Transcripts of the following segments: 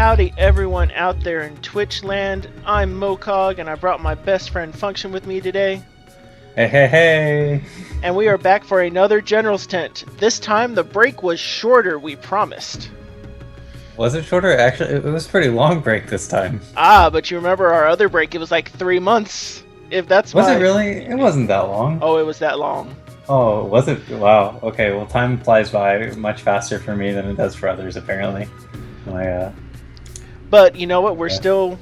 Howdy everyone out there in Twitch land. I'm Mokog and I brought my best friend Function with me today. Hey, hey, hey! And we are back for another General's Tent. This time the break was shorter, we promised. Was it shorter? Actually, it was a pretty long break this time. But you remember our other break, it was like 3 months. If that's Was it really? It wasn't that long. Oh, it was that long. Oh, was it? Wow. Okay, well, time flies by much faster for me than it does for others, apparently. But you know what? We're still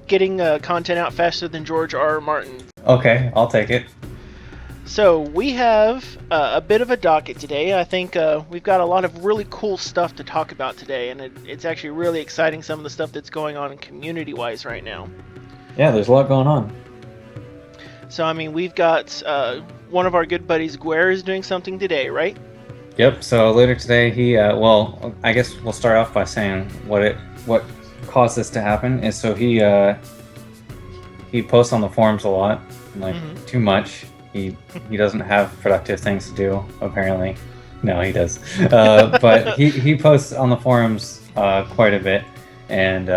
getting content out faster than George R. R. Martin. Okay, I'll take it. So we have a bit of a docket today. I think we've got a lot of really cool stuff to talk about today, and it's actually really exciting, some of the stuff that's going on community-wise right now. Yeah, there's a lot going on. So, I mean, we've got one of our good buddies, Guer, is doing something today, right? Yep, so later today he, well, I guess we'll start off by saying what caused this to happen is so he posts on the forums a lot, like too much. He doesn't have productive things to do, apparently. No, he does. But he posts on the forums quite a bit, and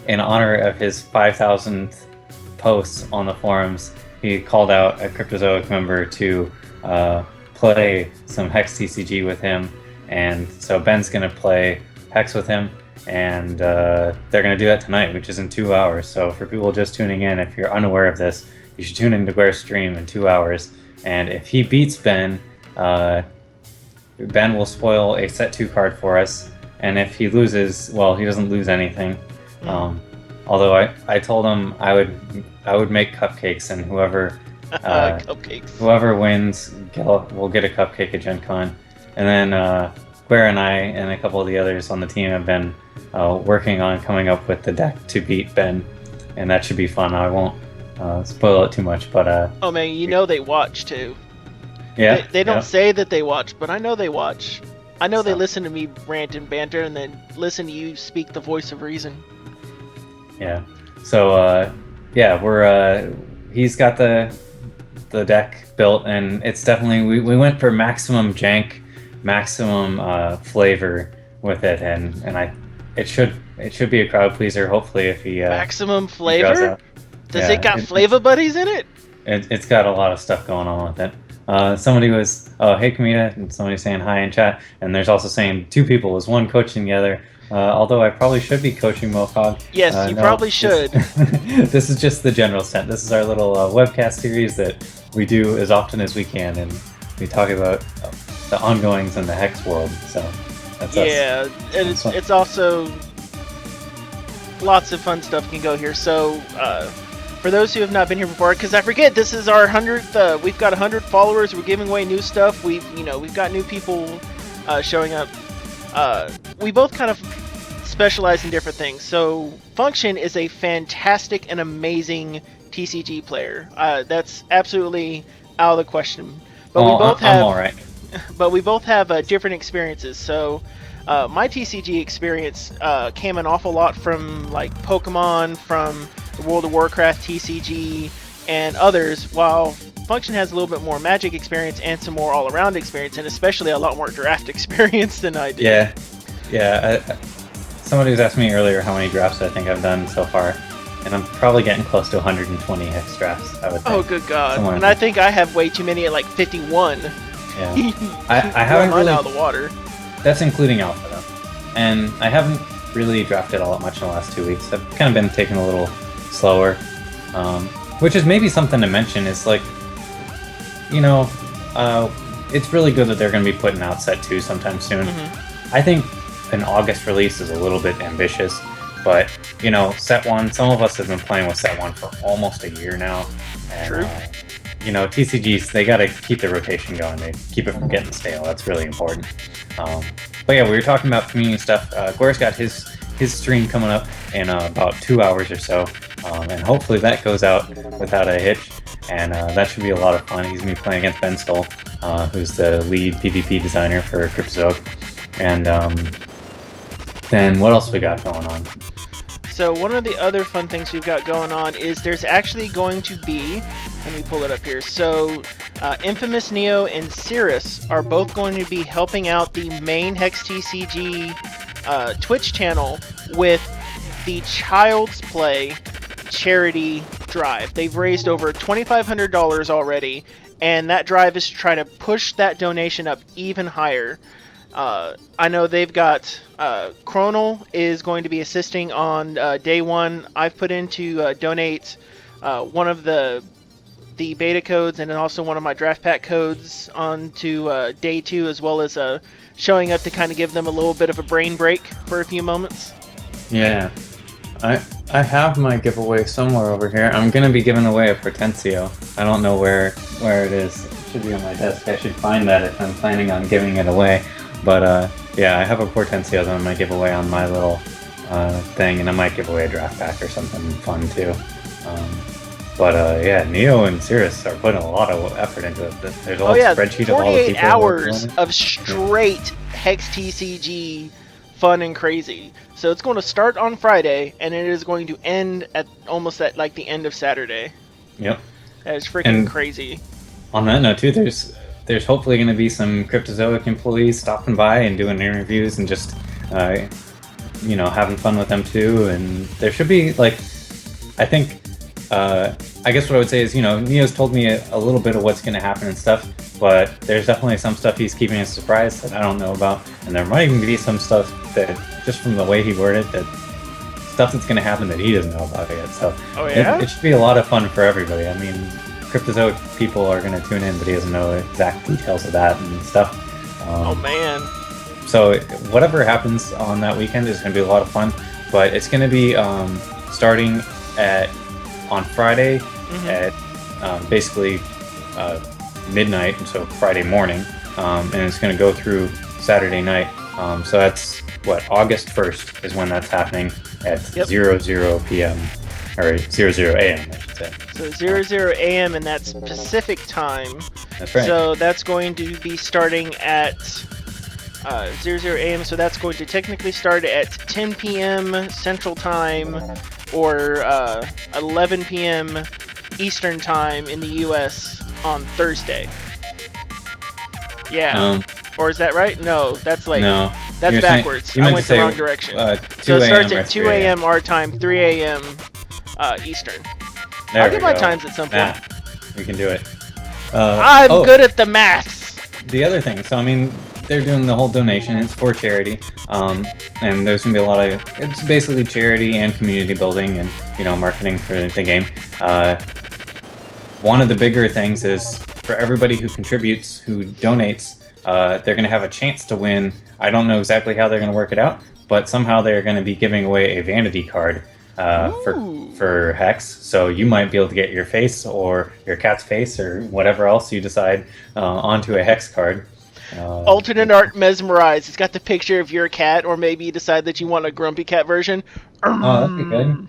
in honor of his 5,000th posts on the forums, he called out a Cryptozoic member to play some Hex TCG with him, and so Ben's going to play Hex with him, and they're going to do that tonight, which is in 2 hours. So for people just tuning in, if you're unaware of this, you should tune into Guer's stream in 2 hours, and if he beats Ben, Ben will spoil a set 2 card for us, and if he loses, well, he doesn't lose anything. Although I told him I would make cupcakes, and whoever wins will get a cupcake at Gen Con. And then Guer and I and a couple of the others on the team have been working on coming up with the deck to beat Ben, and that should be fun. I won't spoil it too much, but oh man, you know they watch too. Yeah, they don't say that they watch, but I know they watch. I know they listen to me rant and banter, and then listen to you speak the voice of reason. Yeah. So yeah, he's got the deck built, and it's definitely we went for maximum jank, maximum flavor with it, and it should be a crowd pleaser. Hopefully, if he maximum flavor. Does it got flavor buddies in it? It's got a lot of stuff going on with it. Somebody was hey Kamita, and somebody saying hi in chat, and there's also saying 2 people is 1 coaching the other. Although I probably should be coaching Mokog. Yes, you probably should. This is just the General's Tent. This is our little webcast series that we do as often as we can, and we talk about the ongoings in the Hex world. So that's us. Yeah, and it's also lots of fun stuff can go here. So for those who have not been here before, because I forget, this is our 100th. We've got 100 followers. We're giving away new stuff. We've got new people showing up. We both kind of specialize in different things. So Function is a fantastic and amazing TCG player. That's absolutely out of the question. But we both have. I'm all right. But we both have different experiences. So my TCG experience came an awful lot from like Pokemon, from the World of Warcraft TCG, and others. While Function has a little bit more Magic experience and some more all-around experience, and especially a lot more draft experience than I did. Yeah. Somebody was asking me earlier how many drafts I think I've done so far, and I'm probably getting close to 120 Hex drafts, I would think. Oh, good God. And I think I have way too many at like 51. Yeah. I haven't really out of the water. That's including Alpha, though. And I haven't really drafted all that much in the last 2 weeks. I've kind of been taking a little slower, which is maybe something to mention. Is like, it's really good that they're going to be putting out set 2 sometime soon. I think an August release is a little bit ambitious, but set 1. Some of us have been playing with set 1 for almost a year now. And, True. TCGs, they got to keep the rotation going. They keep it from getting stale. That's really important. But yeah, we were talking about community stuff. Guer's got his stream coming up in about 2 hours or so, and hopefully that goes out without a hitch. And that should be a lot of fun. He's going to be playing against Ben Stoll, who's the lead PvP designer for Cryptozoic. And then what else we got going on? So one of the other fun things we've got going on is there's actually going to be, let me pull it up here. So Infamous Neo and Cirrus are both going to be helping out the main Hex TCG Twitch channel with the Child's Play charity drive. They've raised over $2,500 already, and that drive is to try to push that donation up even higher. I know they've got Chronal is going to be assisting on day one. I've put in to donate one of the beta codes and then also one of my draft pack codes onto day two, as well as showing up to kind of give them a little bit of a brain break for a few moments. Yeah. I have my giveaway somewhere over here. I'm gonna be giving away a Portentio. I don't know where it is. It should be on my desk. I should find that if I'm planning on giving it away. But yeah, I have a Portentio that I'm gonna give away on my little thing, and I might give away a draft pack or something fun too. But yeah, Neo and Cirrus are putting a lot of effort into it. There's a whole spreadsheet of all the people. 48 hours of straight Hex TCG fun and crazy. So it's going to start on Friday, and it is going to end at almost at like the end of Saturday. Yep. That is freaking crazy. On that note too, there's hopefully going to be some Cryptozoic employees stopping by and doing interviews and just having fun with them too. And there should be I think I guess what I would say is Neo's told me a little bit of what's going to happen and stuff, but there's definitely some stuff he's keeping a surprise that I don't know about, and there might even be some stuff that just from the way he worded that stuff that's going to happen that he doesn't know about yet. So it should be a lot of fun for everybody. I mean, Cryptozoic people are going to tune in, but he doesn't know the exact details of that and stuff. Oh man. So whatever happens on that weekend is going to be a lot of fun, but it's going to be starting on Friday at basically midnight, so Friday morning, and it's going to go through Saturday night. So that's August 1st is when that's happening at 00 p.m. or 00 a.m. I should say. So 00 a.m. and that's Pacific time. That's right. So that's going to be starting at 00 a.m. So that's going to technically start at 10 p.m. Central Time or 11 p.m. Eastern Time in the U.S. on Thursday. Yeah. Or is that right? No, that's no. That's backwards. I went the wrong direction. So it starts at 2 a.m. our time, 3 a.m. Eastern. I'll get my times at some point. We can do it. I'm good at the maths. The other thing, so I mean, they're doing the whole donation. It's for charity, and there's gonna be a lot of. It's basically charity and community building, and marketing for the game. One of the bigger things is for everybody who contributes, who donates, they're gonna have a chance to win. I don't know exactly how they're gonna work it out, but somehow they're gonna be giving away a vanity card for Hex. So you might be able to get your face or your cat's face or whatever else you decide onto a Hex card. Alternate art mesmerized. It's got the picture of your cat, or maybe you decide that you want a grumpy cat version. Oh, that'd be good.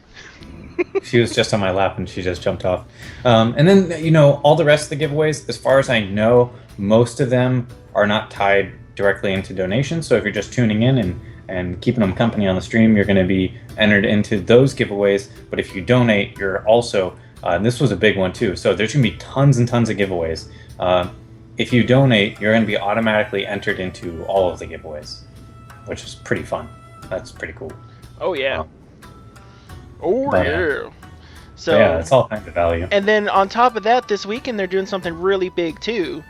She was just on my lap and she just jumped off. And then, all the rest of the giveaways, as far as I know, most of them are not tied directly into donations. So if you're just tuning in and keeping them company on the stream, you're going to be entered into those giveaways. But if you donate, you're also, and this was a big one too, so there's going to be tons and tons of giveaways. If you donate, you're going to be automatically entered into all of the giveaways, which is pretty fun. That's pretty cool. Oh, yeah. So yeah, it's all kinds of value. And then on top of that, this weekend they're doing something really big too.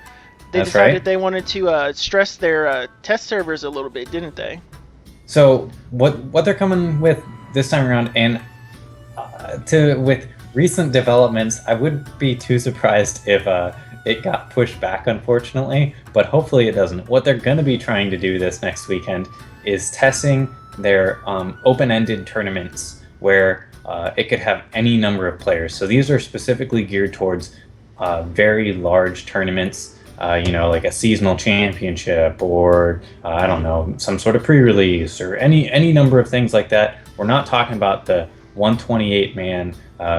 They decided they wanted to stress their test servers a little bit, didn't they? So what they're coming with this time around, and with recent developments, I wouldn't be too surprised if it got pushed back, unfortunately, but hopefully it doesn't. What they're going to be trying to do this next weekend is testing their open-ended tournaments where it could have any number of players. So these are specifically geared towards very large tournaments, like a seasonal championship or, I don't know, some sort of pre-release or any number of things like that. We're not talking about the 128-man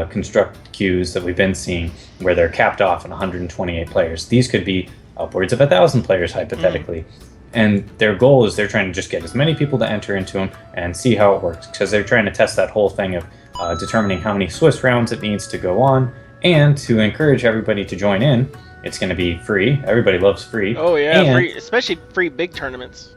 construct queues that we've been seeing where they're capped off at 128 players. These could be upwards of 1,000 players, hypothetically. And their goal is they're trying to just get as many people to enter into them and see how it works, because they're trying to test that whole thing of determining how many Swiss rounds it needs to go on, and to encourage everybody to join in. It's going to be free. Everybody loves free. Oh yeah, free, especially free big tournaments.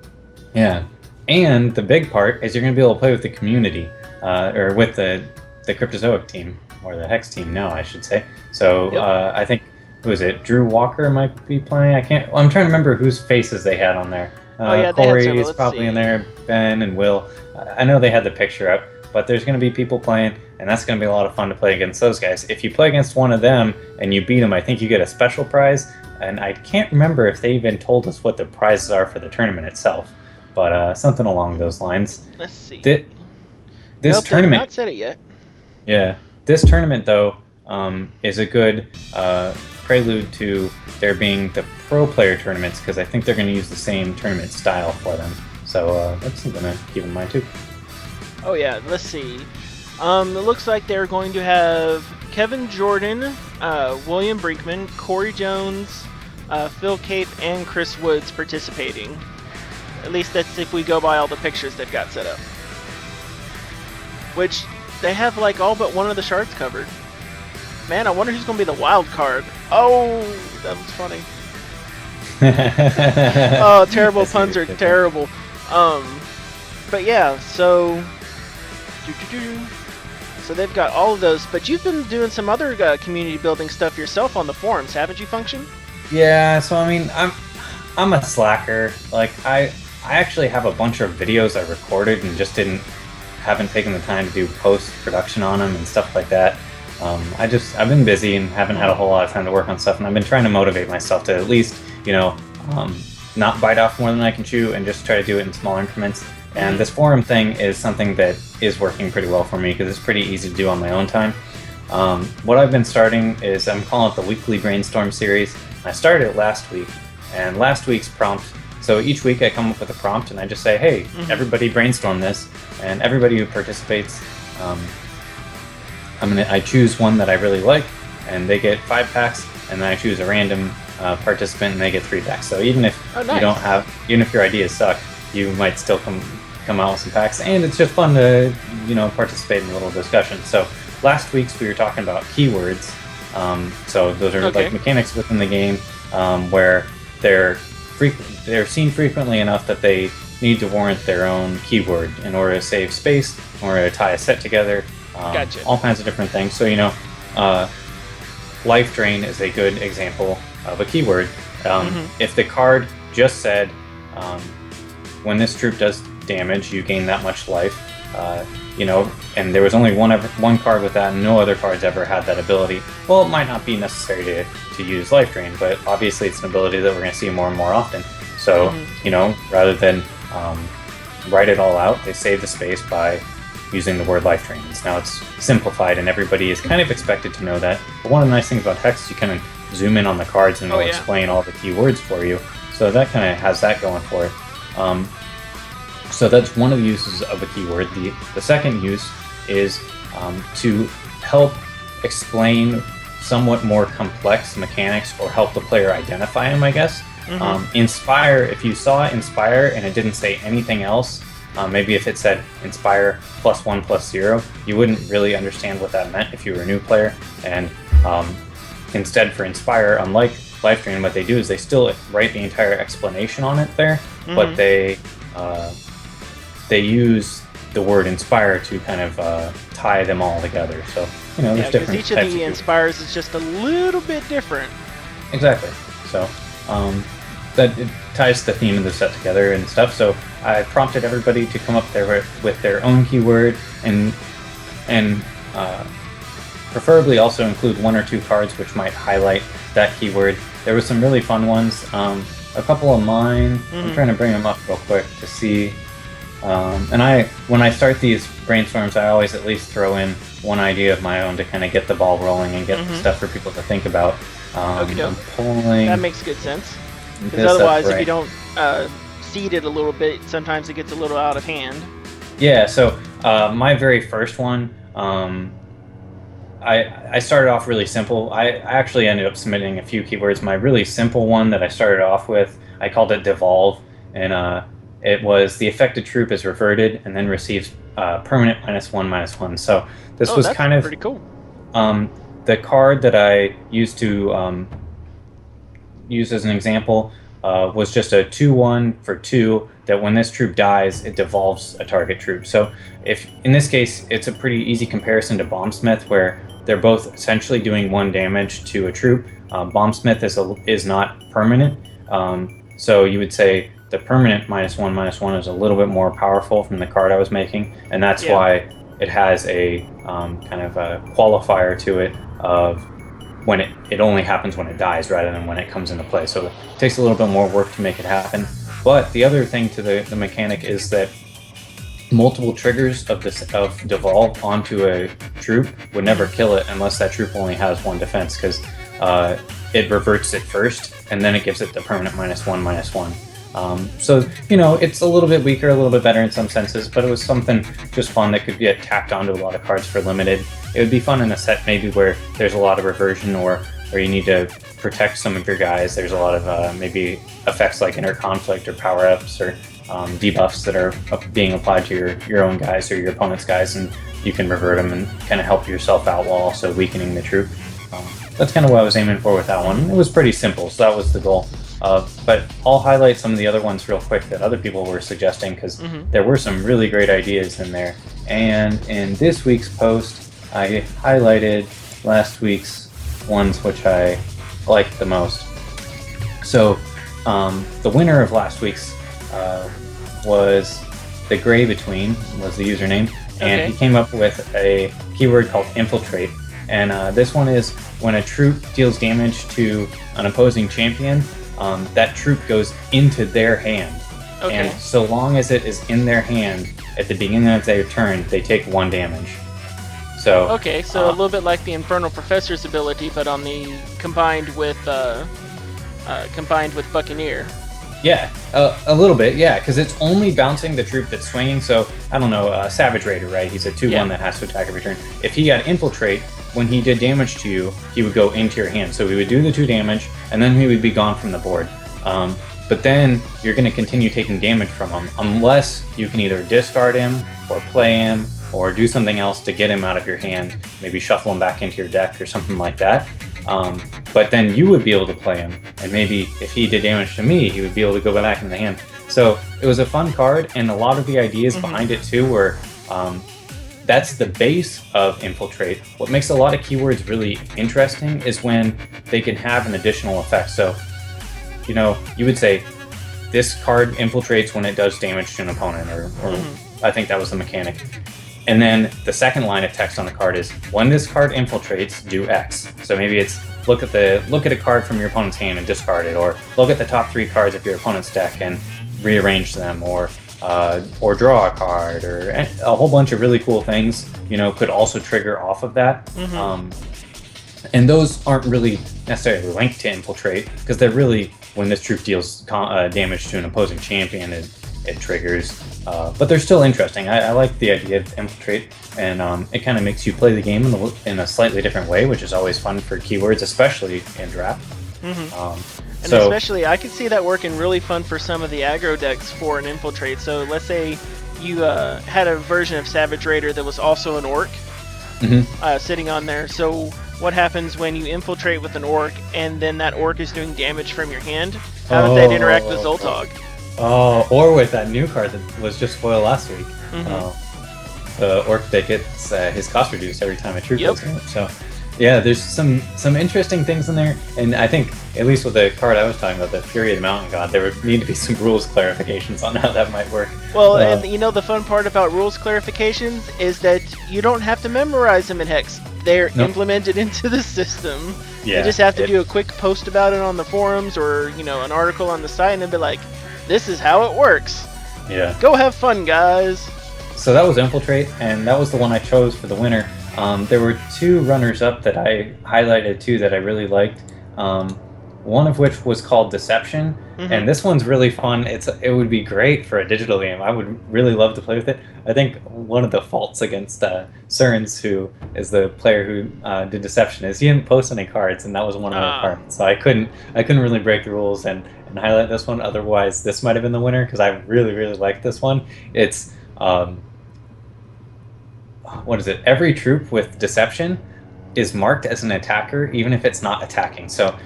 Yeah, And the big part is you're going to be able to play with the community, or with the Cryptozoic team, or the Hex team now, I should say. So Yep. I think, who is it? Drew Walker might be playing. I can't. I'm trying to remember whose faces they had on there. Oh yeah, they had Corey several. is Let's probably see. in there. Ben and Will. I know they had the picture up, but there's going to be people playing, and that's going to be a lot of fun to play against those guys. If you play against one of them and you beat them, I think you get a special prize. And I can't remember if they even told us what the prizes are for the tournament itself, but something along those lines. Let's see. This Nope, they have tournament, not said it yet. yeah, this tournament though is a good prelude to there being the pro player tournaments, because I think they're going to use the same tournament style for them. So that's something to keep in mind too. Oh yeah, let's see. It looks like they're going to have Kevin Jordan, William Brinkman, Corey Jones, Phil Cape, and Chris Woods participating. At least that's if we go by all the pictures they've got set up. Which, they have like all but one of the shards covered. Man, I wonder who's going to be the wild card. Oh, that was funny. Oh, terrible puns are terrible. But yeah, so... So they've got all of those, but you've been doing some other community building stuff yourself on the forums, haven't you, Function? Yeah, so I mean, I'm a slacker. Like I actually have a bunch of videos I recorded and just haven't taken the time to do post production on them and stuff like that. I've been busy and haven't had a whole lot of time to work on stuff, and I've been trying to motivate myself to at least, not bite off more than I can chew and just try to do it in small increments. And this forum thing is something that is working pretty well for me because it's pretty easy to do on my own time. What I've been starting is I'm calling it the Weekly Brainstorm Series. I started it last week, and last week's prompt, so each week I come up with a prompt and I just say, hey, everybody brainstorm this, and everybody who participates, I choose one that I really like, and they get 5 packs, and then I choose a random participant and they get 3 packs. So even if even if your ideas suck, you might still come out with some packs, and it's just fun to participate in a little discussion. So last week's we were talking about keywords. So those are like mechanics within the game where they're seen frequently enough that they need to warrant their own keyword in order to save space, in order to tie a set together, all kinds of different things. So life drain is a good example of a keyword. If the card just said when this troop does damage, you gain that much life, and there was only one card with that, and no other cards ever had that ability. Well, it might not be necessary to use Life Drain, but obviously it's an ability that we're going to see more and more often. So, rather than write it all out, they save the space by using the word Life Drain. Now it's simplified, and everybody is kind of expected to know that. But one of the nice things about Hex, you kind of zoom in on the cards and it'll explain all the keywords for you. So that kind of has that going for it. So that's one of the uses of a keyword. The second use is to help explain somewhat more complex mechanics or help the player identify them, I guess. Inspire, if you saw Inspire and it didn't say anything else, maybe if it said Inspire +1/+0, you wouldn't really understand what that meant if you were a new player. And instead for Inspire, unlike Life Drain, what they do is they still write the entire explanation on it there, but they use the word Inspire to kind of tie them all together. So, there's different each of the Inspires is just a little bit different. Exactly. So, that it ties the theme of the set together and stuff. So I prompted everybody to come up there with their own keyword and preferably also include 1 or 2 cards which might highlight that keyword. There were some really fun ones. A couple of mine, I'm trying to bring them up real quick to see. And when I start these brainstorms, I always at least throw in one idea of my own to kind of get the ball rolling and get stuff for people to think about. I'm pulling. That makes good sense. Because otherwise, if you don't seed it a little bit, sometimes it gets a little out of hand. Yeah, so my very first one, I started off really simple. I actually ended up submitting a few keywords. My really simple one that I started off with, I called it Devolve, and it was the affected troop is reverted and then receives permanent -1/-1. So this was kind of pretty cool. The card that I used to use as an example was just a 2-1 for 2, that when this troop dies, it devolves a target troop. So if in this case, it's a pretty easy comparison to Bombsmith, where they're both essentially doing 1 damage to a troop. Bombsmith is not permanent. So you would say the permanent -1/-1 is a little bit more powerful from the card I was making, and that's why it has a kind of a qualifier to it of when it only happens when it dies rather than when it comes into play. So it takes a little bit more work to make it happen. But the other thing to the mechanic is that multiple triggers of devolve onto a troop would never kill it unless that troop only has 1 defense, because it reverts it first and then it gives it the permanent -1/-1. So, it's a little bit weaker, a little bit better in some senses, but it was something just fun that could get tacked onto a lot of cards for limited. It would be fun in a set maybe where there's a lot of reversion, or you need to protect some of your guys. There's a lot of maybe effects like inner conflict or power-ups or debuffs that are being applied to your own guys or your opponent's guys, and you can revert them and kind of help yourself out while also weakening the troop. That's kind of what I was aiming for with that one. It was pretty simple, so that was the goal. But I'll highlight some of the other ones real quick that other people were suggesting, because there were some really great ideas in there. And in this week's post, I highlighted last week's ones which I liked the most. So the winner of last week's was the Gray Between, was the username, and he came up with a keyword called infiltrate. And this one is when a troop deals damage to an opposing champion, that troop goes into their hand. And so long as it is in their hand at the beginning of their turn, they take 1 damage. So so a little bit like the Infernal Professor's ability, but on the combined with Buccaneer. Yeah, a little bit, yeah, because it's only bouncing the troop that's swinging. So, I don't know, Savage Raider, right? He's a 2/1 that has to attack every turn. If he had Infiltrate, when he did damage to you, he would go into your hand. So he would do the 2 damage, and then he would be gone from the board. But then you're going to continue taking damage from him, unless you can either discard him, or play him, or do something else to get him out of your hand. Maybe shuffle him back into your deck or something like that. But then you would be able to play him, and maybe if he did damage to me, he would be able to go back in the hand. So it was a fun card, and a lot of the ideas behind it too were that's the base of Infiltrate. What makes a lot of keywords really interesting is when they can have an additional effect. So, you would say this card infiltrates when it does damage to an opponent, or I think that was the mechanic. And then the second line of text on the card is, when this card infiltrates, do X. So maybe it's look at a card from your opponent's hand and discard it, or look at the top 3 cards of your opponent's deck and rearrange them, or draw a card, or a whole bunch of really cool things, could also trigger off of that. And those aren't really necessarily linked to Infiltrate, because they're really when this troop deals damage to an opposing champion, it triggers. But they're still interesting. I like the idea of Infiltrate, and it kind of makes you play the game in a slightly different way, which is always fun for keywords, especially in draft. And especially, I could see that working really fun for some of the aggro decks for an Infiltrate. So let's say you had a version of Savage Raider that was also an Orc sitting on there. So what happens when you Infiltrate with an Orc, and then that Orc is doing damage from your hand? How would that interact with Zoltog? Or with that new card that was just foiled last week. The Orc that gets his cost reduced every time a troop goes in. So, yeah, there's some interesting things in there, and I think, at least with the card I was talking about, the Fury of the Mountain God, there would need to be some rules clarifications on how that might work. Well, and the fun part about rules clarifications is that you don't have to memorize them in Hex. They're implemented into the system. You just have to do a quick post about it on the forums, or an article on the site, and then be like, this is how it works. Yeah. Go have fun, guys. So that was Infiltrate, and that was the one I chose for the winner. There were 2 runners-up that I highlighted too that I really liked. One of which was called Deception, and this one's really fun. It would be great for a digital game. I would really love to play with it. I think one of the faults against Cerns, who is the player who did Deception, is he didn't post any cards, and that was one of the parts. So I couldn't really break the rules and highlight this one. Otherwise, this might have been the winner, because I really liked this one. It's what is it? Every troop with Deception is marked as an attacker, even if it's not attacking. So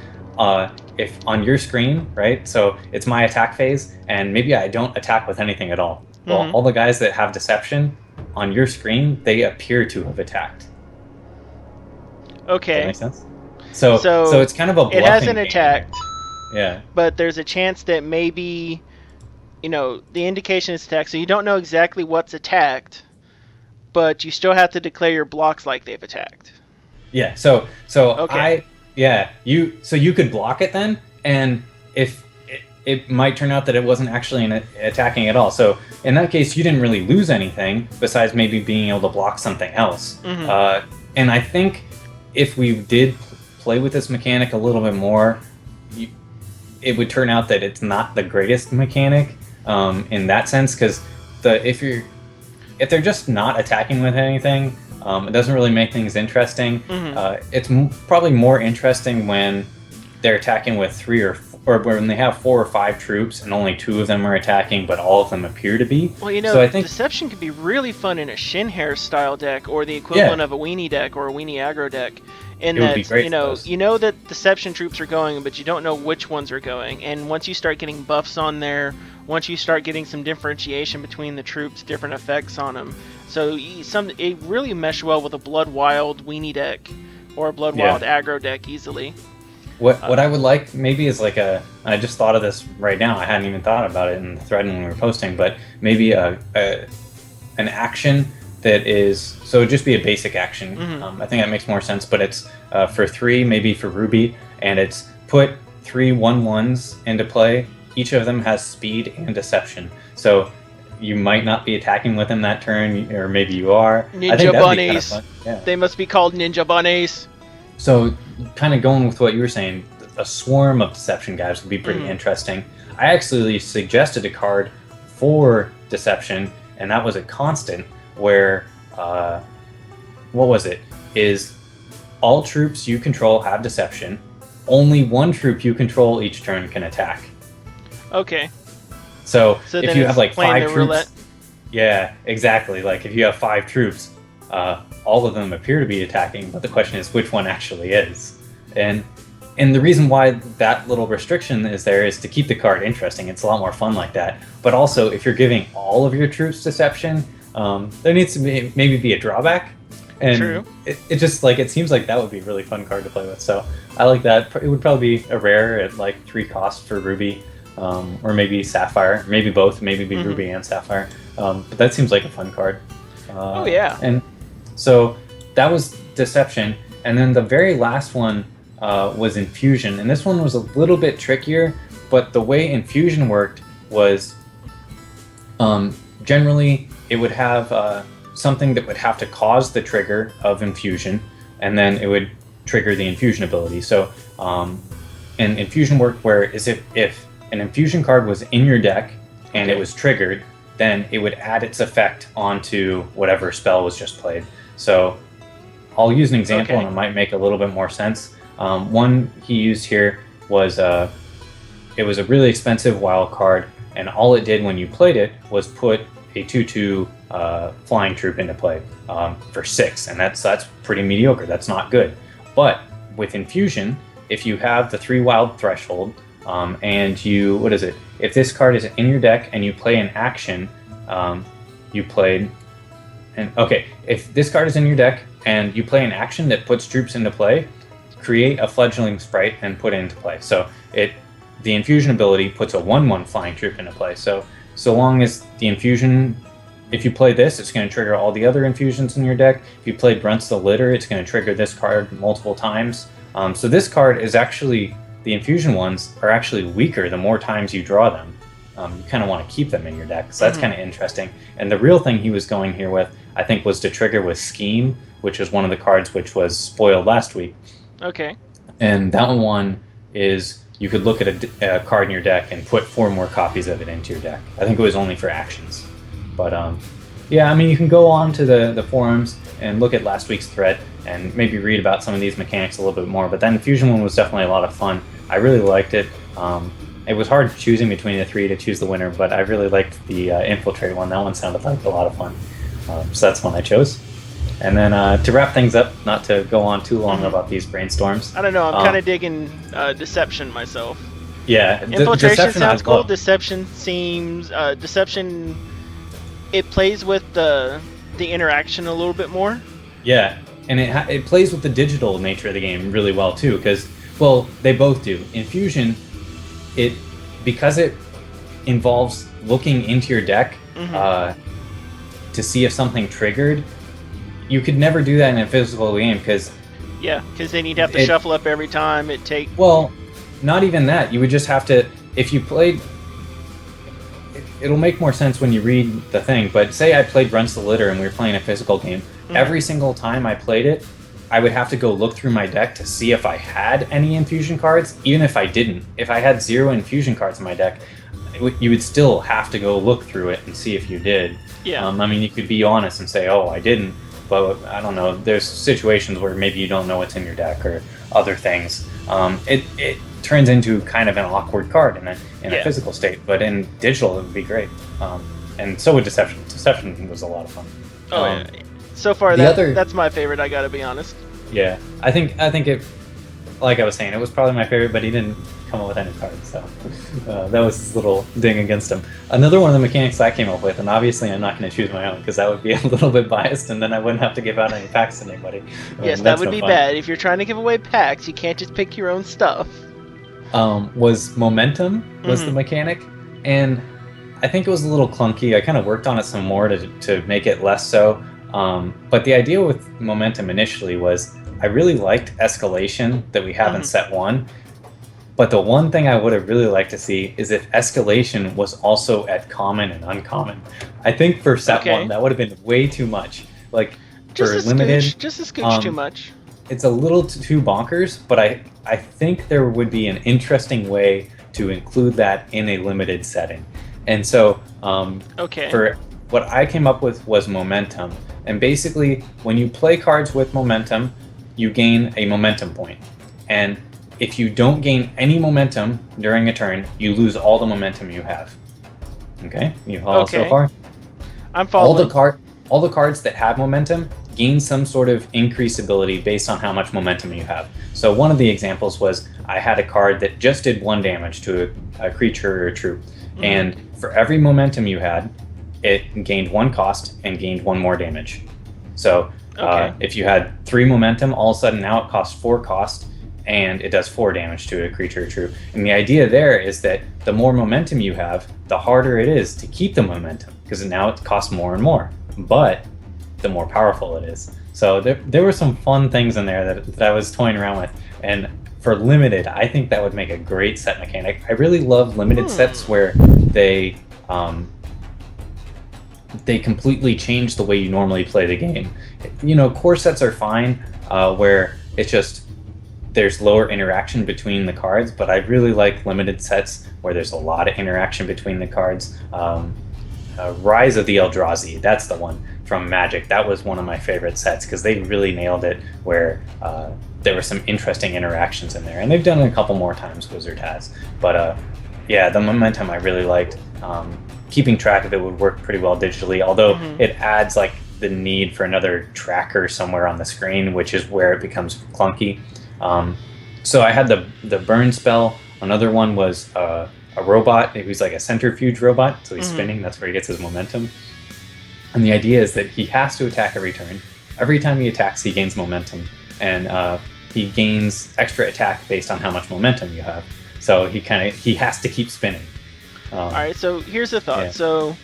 if on your screen, right? So it's my attack phase, and maybe I don't attack with anything at all. Well, all the guys that have deception on your screen, they appear to have attacked. Okay. Does that make sense? So it's kind of a bluffing it hasn't game. attacked. Yeah. But there's a chance that maybe, the indication is attacked, so you don't know exactly what's attacked, but you still have to declare your blocks like they've attacked. Yeah. So Okay. you could block it then, and if it might turn out that it wasn't actually attacking at all. So in that case, you didn't really lose anything besides maybe being able to block something else. And I think if we did play with this mechanic a little bit more, it would turn out that it's not the greatest mechanic in that sense, because if they're just not attacking with anything, it doesn't really make things interesting. It's probably more interesting when they're attacking with 3 or when they have 4 or 5 troops and only 2 of them are attacking, but all of them appear to be. Well, so I think Deception could be really fun in a Shinhair style deck, or the equivalent of a Weenie deck or a Weenie aggro deck. In it that, would be great you know that Deception troops are going, but you don't know which ones are going. And once you start getting buffs on there, once you start getting some differentiation between the troops, different effects on them, so it really mesh well with a Blood Wild Weenie deck or a Blood Wild aggro deck easily. What I would like maybe is like I just thought of this right now. I hadn't even thought about it in the thread when we were posting, but maybe an action that is, so it'd just be a basic action. I think that makes more sense, but it's for 3, maybe for Ruby, and it's put 3 1/1s into play. Each of them has speed and deception. So you might not be attacking with them that turn, or maybe you are. Ninja bunnies. Yeah. They must be called ninja bunnies. So kind of going with what you were saying, a swarm of deception guys would be pretty interesting. I actually suggested a card for deception, and that was a constant where, what was it? Is all troops you control have deception. Only 1 troop you control each turn can attack. Okay. So if you have like 5 troops, roulette. Yeah, exactly. Like if you have 5 troops, all of them appear to be attacking, but the question is which one actually is. And the reason why that little restriction is there is to keep the card interesting. It's a lot more fun like that. But also, if you're giving all of your troops deception, there needs to maybe be a drawback. And True. It just it seems like that would be a really fun card to play with. So I like that. It would probably be a rare at like 3 costs for Ruby, or maybe Sapphire, maybe both, maybe be Ruby and Sapphire. But that seems like a fun card. Oh yeah. And so that was deception, and then the very last one was infusion, and this one was a little bit trickier. But the way infusion worked was generally it would have something that would have to cause the trigger of infusion, and then it would trigger the infusion ability. So and infusion worked where is if an infusion card was in your deck and it was triggered, then it would add its effect onto whatever spell was just played. So I'll use an example and it might make a little bit more sense. One he used here was it was a really expensive wild card, and all it did when you played it was put a 2/2 flying troop into play for 6, and that's pretty mediocre. That's not good. But with infusion, if you have the 3 wild threshold, and you, what is it? If this card is in your deck and you play an action, you played, and okay, if this card is in your deck and you play an action that puts troops into play, create a fledgling sprite and put it into play. So the infusion ability puts a 1/1 flying troop into play. So long as the infusion, if you play this, it's going to trigger all the other infusions in your deck. If you play Brunts the Litter, it's going to trigger this card multiple times. So this card is actually, the infusion ones are actually weaker the more times you draw them. You kind of want to keep them in your deck, so that's kind of interesting. And the real thing he was going here with, I think, was to trigger with Scheme, which is one of the cards which was spoiled last week. Okay. And that one is, you could look at a card in your deck and put 4 more copies of it into your deck. I think it was only for actions. But yeah, I mean, you can go on to the forums and look at last week's thread and maybe read about some of these mechanics a little bit more. But that infusion one was definitely a lot of fun. I really liked it. It was hard choosing between the 3 to choose the winner, but I really liked the infiltrate one. That one sounded like a lot of fun. So that's one I chose. And then to wrap things up, not to go on too long about these brainstorms. I don't know. I'm kind of digging Deception myself. Yeah, Infiltration Deception sounds I cool. love. Deception seems Deception. It plays with the interaction a little bit more. Yeah, and it plays with the digital nature of the game really well too, because they both do. In Fusion, because it involves looking into your deck to see if something triggered. You could never do that in a physical game because then you'd have to shuffle up every time it take. Well, not even that. You would just have to, if you played. It'll make more sense when you read the thing. But say I played Runs the Litter and we were playing a physical game. Every single time I played it, I would have to go look through my deck to see if I had any infusion cards, even if I didn't. If I had 0 infusion cards in my deck, you would still have to go look through it and see if you did. Yeah. I mean, you could be honest and say, "Oh, I didn't," but I don't know. There's situations where maybe you don't know what's in your deck or other things. It turns into kind of an awkward card in a physical state, but in digital it would be great. And so would Deception. Deception was a lot of fun. So far, that's my favorite. I gotta be honest. Yeah, I think it. Like I was saying, it was probably my favorite, but he didn't come up with any cards, so that was his little ding against him. Another one of the mechanics I came up with, and obviously I'm not going to choose my own because that would be a little bit biased, and then I wouldn't have to give out any packs to anybody. Yes, that would be bad. If you're trying to give away packs, you can't just pick your own stuff. Was Momentum was the mechanic, and I think it was a little clunky. I kind of worked on it some more to make it less so. But the idea with Momentum initially was I really liked Escalation that we have in set 1. But the one thing I would have really liked to see is if Escalation was also at Common and Uncommon. I think for set 1 that would have been way too much. Like just for limited, just a scooch too much. It's a little too bonkers, but I think there would be an interesting way to include that in a limited setting. And so for what I came up with was Momentum. And basically, when you play cards with Momentum, you gain a momentum point. And if you don't gain any momentum during a turn, you lose all the momentum you have. Okay? You follow so far? I'm following. All the cards that have momentum gain some sort of increased ability based on how much momentum you have. So one of the examples was I had a card that just did 1 damage to a creature or a troop. And for every momentum you had, it gained 1 cost and gained 1 more damage. So if you had 3 momentum, all of a sudden now it costs 4 cost and it does 4 damage to a creature or troop. And the idea there is that the more momentum you have, the harder it is to keep the momentum because now it costs more and more. But the more powerful it is. So there were some fun things in there that I was toying around with. And for limited, I think that would make a great set mechanic. I really love limited sets where they completely change the way you normally play the game. You know, core sets are fine where it's just there's lower interaction between the cards, but I really like limited sets where there's a lot of interaction between the cards. Rise of the Eldrazi, that's the one from Magic. That was one of my favorite sets because they really nailed it where there were some interesting interactions in there. And they've done it a couple more times, Wizard has. But the momentum I really liked. Keeping track of it would work pretty well digitally, although it adds like the need for another tracker somewhere on the screen, which is where it becomes clunky. So I had the burn spell. Another one was a robot. It was like a centrifuge robot, so he's spinning. That's where he gets his momentum. And the idea is that he has to attack every turn. Every time he attacks, he gains momentum, and he gains extra attack based on how much momentum you have. So he has to keep spinning. All right, so here's the thought. So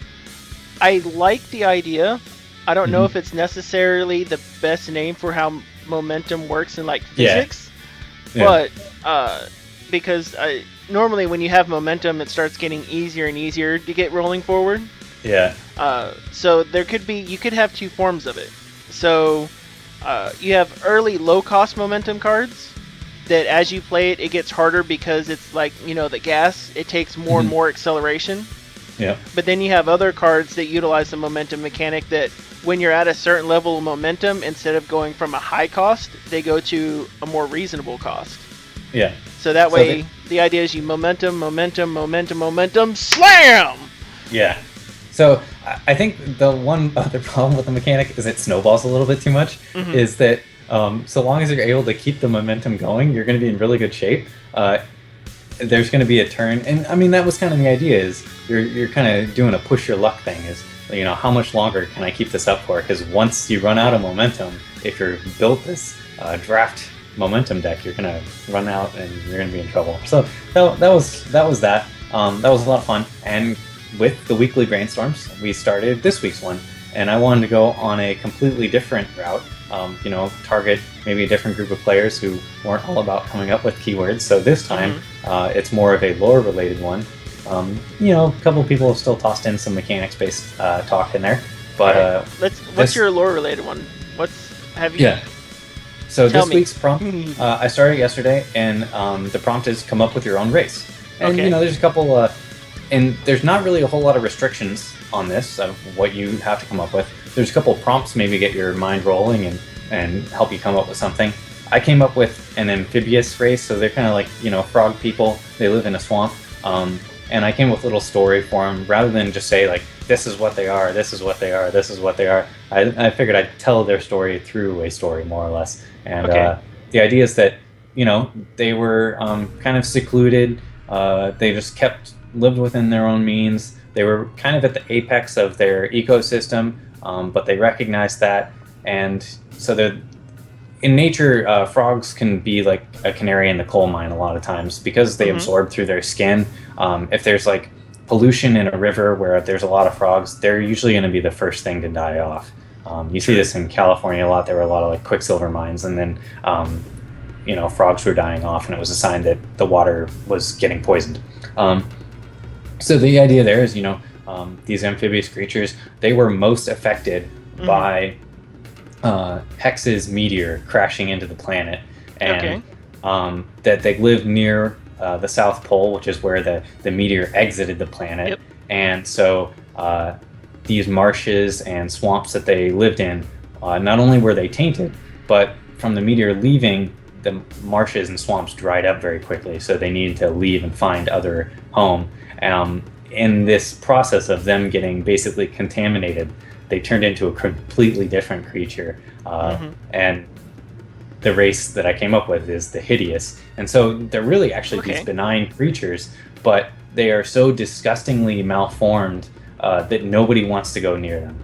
I like the idea. I don't know if it's necessarily the best name for how momentum works in like physics, but because normally when you have momentum, it starts getting easier and easier to get rolling forward. Yeah. So you could have 2 forms of it. So you have early low cost momentum cards that as you play it, it gets harder because it's like, the gas, it takes more and more acceleration. Yeah. But then you have other cards that utilize the momentum mechanic that when you're at a certain level of momentum, instead of going from a high cost, they go to a more reasonable cost. Yeah. So that way, the idea is you momentum, slam! Yeah. So I think the one other problem with the mechanic is it snowballs a little bit too much. Mm-hmm. Is that so long as you're able to keep the momentum going, you're going to be in really good shape. There's going to be a turn, and I mean that was kind of the idea. Is you're kind of doing a push your luck thing. Is how much longer can I keep this up for? Because once you run out of momentum, if you're built this draft momentum deck, you're going to run out and you're going to be in trouble. So that was that. That was a lot of fun, and with the weekly brainstorms, we started this week's one, and I wanted to go on a completely different route. Target maybe a different group of players who weren't all about coming up with keywords. So this time, it's more of a lore-related one. A couple of people have still tossed in some mechanics-based talk in there, but what's your lore-related one? Yeah. So Tell this me. week's prompt, I started yesterday, and the prompt is come up with your own race. And there's a couple, and there's not really a whole lot of restrictions on this of what you have to come up with. There's a couple of prompts maybe get your mind rolling and help you come up with something. I came up with an amphibious race, so they're kind of like frog people. They live in a swamp, and I came up with a little story for them rather than just say like this is what they are, this is what they are, this is what they are. I figured I'd tell their story through a story more or less, and the idea is that they were kind of secluded. They just lived within their own means. They were kind of at the apex of their ecosystem, but they recognized that, and so in nature, frogs can be like a canary in the coal mine a lot of times because they absorb through their skin. If there's like pollution in a river where there's a lot of frogs, they're usually going to be the first thing to die off. You see this in California a lot. There were a lot of like quicksilver mines, and then frogs were dying off, and it was a sign that the water was getting poisoned. So the idea there is, these amphibious creatures, they were most affected by Hex's meteor crashing into the planet, and that they lived near the South Pole, which is where the meteor exited the planet. And so these marshes and swamps that they lived in, not only were they tainted, but from the meteor leaving, the marshes and swamps dried up very quickly, so they needed to leave and find other home. In this process of them getting basically contaminated, they turned into a completely different creature. And the race that I came up with is the Hideous. And so they're really actually these benign creatures, but they are so disgustingly malformed that nobody wants to go near them.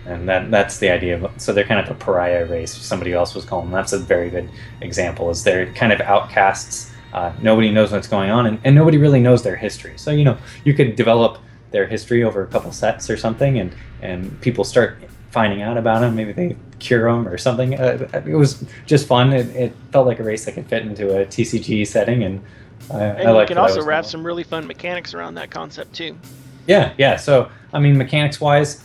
And that's the idea. So they're kind of a pariah race, somebody else was calling them. That's a very good example, is they're kind of outcasts. Nobody knows what's going on, and nobody really knows their history. So, you could develop their history over a couple sets or something, and people start finding out about them. Maybe they cure them or something. It was just fun. It felt like a race that could fit into a TCG setting, and you can also wrap some really fun mechanics around that concept too. Yeah. So, I mean, mechanics-wise,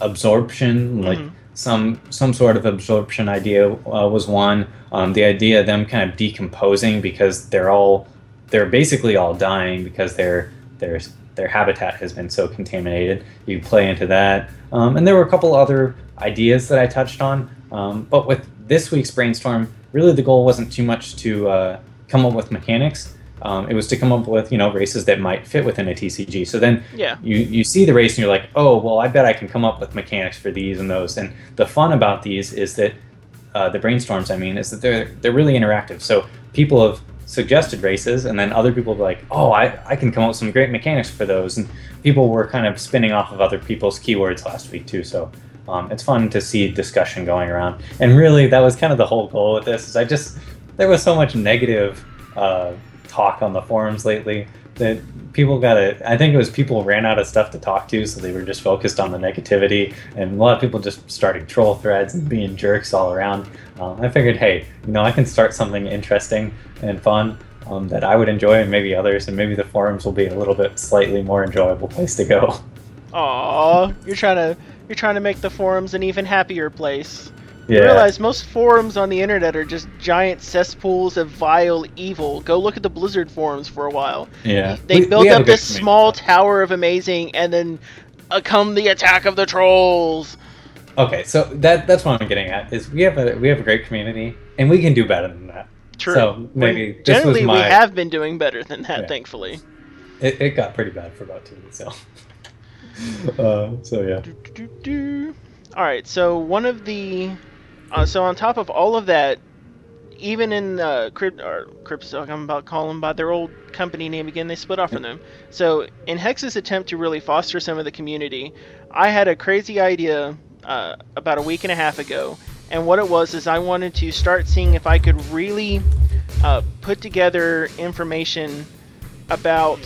absorption, like some sort of absorption idea was one. The idea of them kind of decomposing because they're basically all dying because their habitat has been so contaminated. You play into that, and there were a couple other ideas that I touched on. But with this week's brainstorm, really the goal wasn't too much to come up with mechanics. It was to come up with races that might fit within a TCG. So then you see the race and you're like, oh well, I bet I can come up with mechanics for these and those. And the fun about these is that the brainstorms, is that they're really interactive. So people have suggested races, and then other people are like, oh, I can come up with some great mechanics for those. And people were kind of spinning off of other people's keywords last week too. So it's fun to see discussion going around. And really, that was kind of the whole goal with this. Is there was so much negative talk on the forums lately that I think it was people ran out of stuff to talk to, so they were just focused on the negativity, and a lot of people just started troll threads and being jerks all around. I figured, hey, I can start something interesting and fun that I would enjoy, and maybe others, and maybe the forums will be a little bit slightly more enjoyable place to go. Aw, you're trying to make the forums an even happier place. You realize most forums on the internet are just giant cesspools of vile evil. Go look at the Blizzard forums for a while. Yeah. They build up this small tower of amazing, and then come the attack of the trolls. Okay, so that's what I'm getting at, is we have a great community, and we can do better than that. True. So maybe generally we have been doing better than that, thankfully. It got pretty bad for about 2 weeks, so. So yeah. All right, so one of the so on top of all of that, even in Cryptstock, I'm about to call them by their old company name again. They split off from them. So in Hex's attempt to really foster some of the community, I had a crazy idea about a week and a half ago, and what it was is I wanted to start seeing if I could really put together information about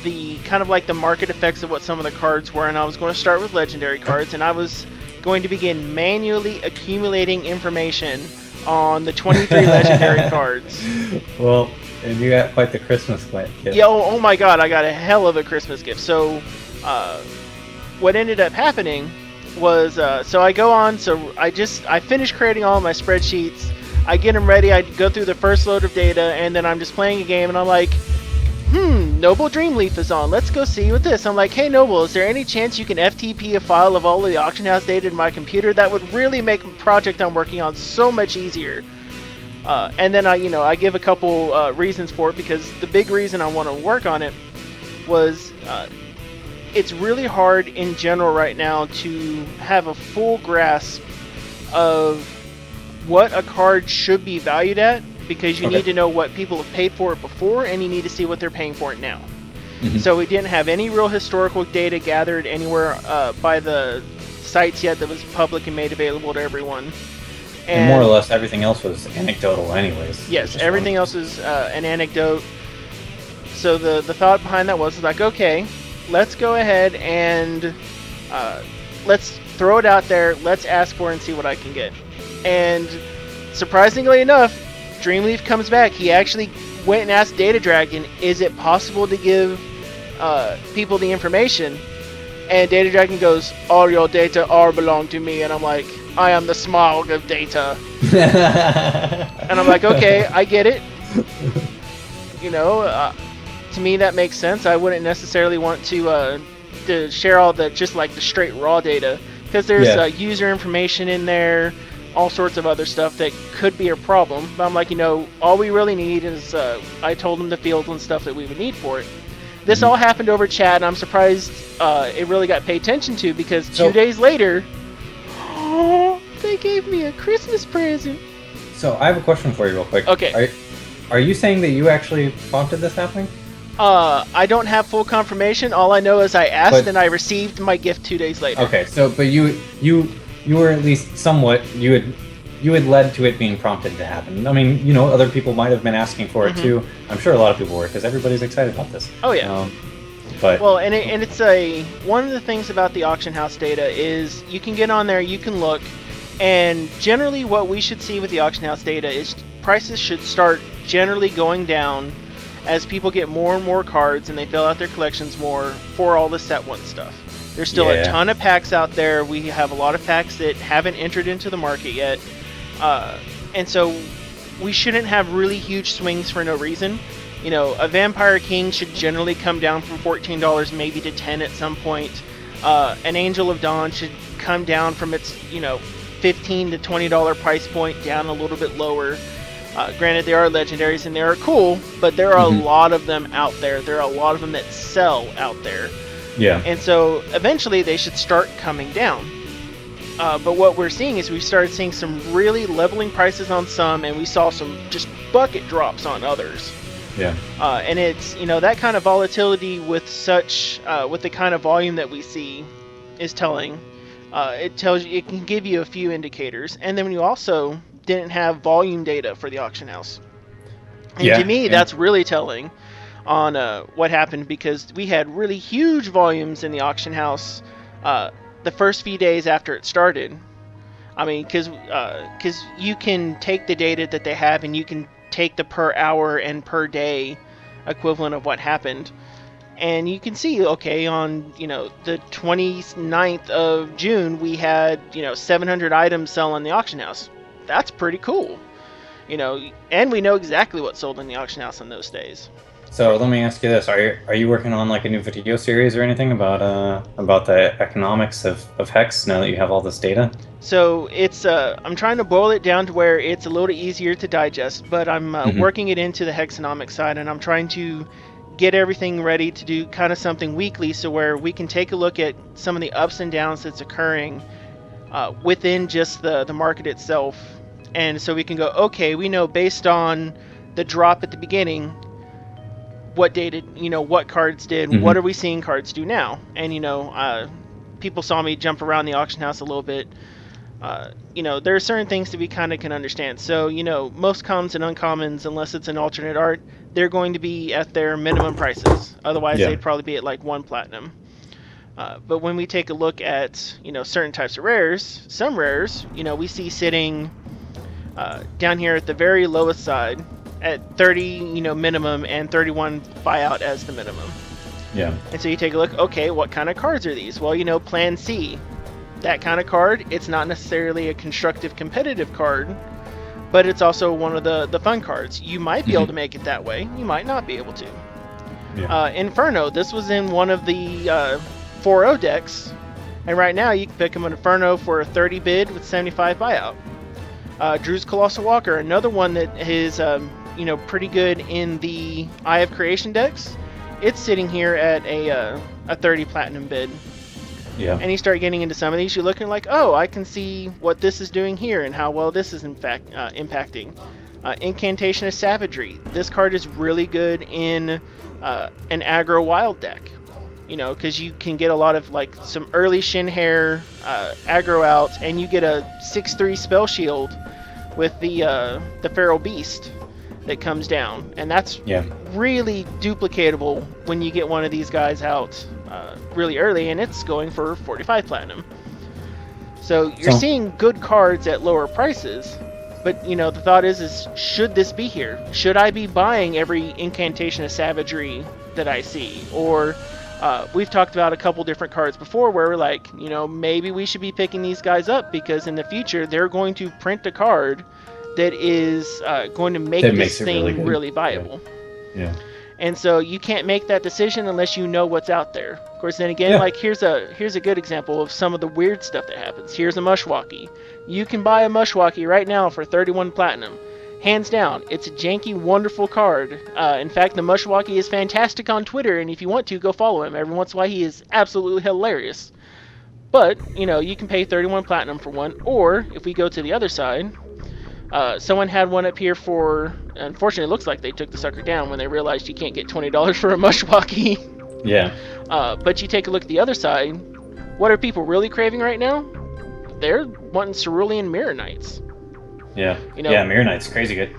the kind of like the market effects of what some of the cards were, and I was going to start with legendary cards, and I was going to begin manually accumulating information on the 23 legendary cards. Well, and you got quite the Christmas gift. Yeah, oh my god, I got a hell of a Christmas gift. So, what ended up happening was, so I go on, so I finish creating all of my spreadsheets, I get them ready, I go through the first load of data, and then I'm just playing a game, and I'm like, Noble Dreamleaf is on. Let's go see what this. I'm like, hey Noble, is there any chance you can FTP a file of all of the auction house data in my computer? That would really make the project I'm working on so much easier. And then I give a couple reasons for it, because the big reason I want to work on it was it's really hard in general right now to have a full grasp of what a card should be valued at, because you need to know what people have paid for it before, and you need to see what they're paying for it now. So we didn't have any real historical data gathered anywhere by the sites yet that was public and made available to everyone. And more or less everything else was anecdotal anyways. Yes, everything else is an anecdote. So the thought behind that was like, okay, let's go ahead and let's throw it out there, let's ask for it and see what I can get. And surprisingly enough, Dreamleaf comes back. He actually went and asked Data Dragon, is it possible to give people the information? And Data Dragon goes, all your data are belong to me. And I'm like, I am the smog of data. And I'm like, okay, I get it. To me that makes sense. I wouldn't necessarily want to share all the just like the straight raw data, because there's user information in there, all sorts of other stuff that could be a problem. But I'm like, all we really need is, I told them the fields and stuff that we would need for it. This all happened over chat, and I'm surprised it really got paid attention to, because 2 days later, they gave me a Christmas present. So I have a question for you real quick. Okay. Are you saying that you actually prompted this happening? I don't have full confirmation. All I know is I asked and I received my gift 2 days later. Okay, so but you were at least somewhat, you had led to it being prompted to happen. I mean, other people might have been asking for it too. I'm sure a lot of people were, because everybody's excited about this. Oh yeah. But well, and it's one of the things about the auction house data is you can get on there, you can look, and generally what we should see with the auction house data is prices should start generally going down as people get more and more cards and they fill out their collections more for all the set one stuff. There's still a ton of packs out there. We have a lot of packs that haven't entered into the market yet. And so we shouldn't have really huge swings for no reason. A Vampire King should generally come down from $14 maybe to $10 at some point. An Angel of Dawn should come down from its, $15 to $20 price point down a little bit lower. Granted, they are legendaries and they are cool, but there are a lot of them out there. There are a lot of them that sell out there. Yeah. And so eventually they should start coming down. But what we're seeing is we started seeing some really leveling prices on some, and we saw some just bucket drops on others. Yeah. And it's, that kind of volatility with with the kind of volume that we see is telling. It can give you a few indicators. And then you also didn't have volume data for the auction house. And to me, that's really telling on what happened, because we had really huge volumes in the auction house the first few days after it started. I mean, because you can take the data that they have and you can take the per hour and per day equivalent of what happened. And you can see, okay, on, the 29th of June, we had, 700 items sell in the auction house. That's pretty cool. And we know exactly what sold in the auction house on those days. So let me ask you this: Are you working on like a new video series or anything about the economics of Hex now that you have all this data? So it's I'm trying to boil it down to where it's a little easier to digest, but I'm working it into the Hexonomics side, and I'm trying to get everything ready to do kind of something weekly, so where we can take a look at some of the ups and downs that's occurring within just the market itself. And so we can go, okay, we know based on the drop at the beginning, what what cards did, what are we seeing cards do now? And people saw me jump around the auction house a little bit. There are certain things that we kind of can understand. So, most commons and uncommons, unless it's an alternate art, they're going to be at their minimum prices. Otherwise, they'd probably be at like 1 platinum. But when we take a look at, certain types of rares, some rares, we see sitting down here at the very lowest side at 30, minimum, and 31 buyout as the minimum. Yeah. And so you take a look, okay, what kind of cards are these? Well, Plan C. That kind of card, it's not necessarily a constructive competitive card, but it's also one of the fun cards. You might be able to make it that way. You might not be able to. Yeah. Inferno, this was in one of the 4-0 decks, and right now you can pick him an Inferno for a 30 bid with 75 buyout. Drew's Colossal Walker, another one that is pretty good in the Eye of Creation decks. It's sitting here at a 30 platinum bid. Yeah. And you start getting into some of these, you're looking like, oh, I can see what this is doing here and how well this is in fact impacting. Incantation of Savagery. This card is really good in an aggro wild deck. Because you can get a lot of like some early Shinhair aggro out, and you get a 6/3 spell shield with the Feral Beast that comes down, and that's really duplicatable when you get one of these guys out really early, and it's going for 45 platinum. So you're seeing good cards at lower prices, but the thought is should this be here? Should I be buying every Incantation of Savagery that I see? Or we've talked about a couple different cards before where we're like, maybe we should be picking these guys up because in the future they're going to print a card that is going to make this thing really viable. Yeah. And so you can't make that decision unless you know what's out there. Of course, then again, like here's a good example of some of the weird stuff that happens. Here's a Mushwaki. You can buy a Mushwaki right now for 31 platinum. Hands down, it's a janky, wonderful card. In fact, the Mushwaki is fantastic on Twitter, and if you want to, go follow him. Every once in a while, he is absolutely hilarious. But, you can pay 31 platinum for one, or if we go to the other side, someone had one up here for, unfortunately, it looks like they took the sucker down when they realized you can't get $20 for a Mushwaki. Yeah. But you take a look at the other side, what are people really craving right now? They're wanting Cerulean Mirror Knights. Yeah. Mirror Knight's crazy good.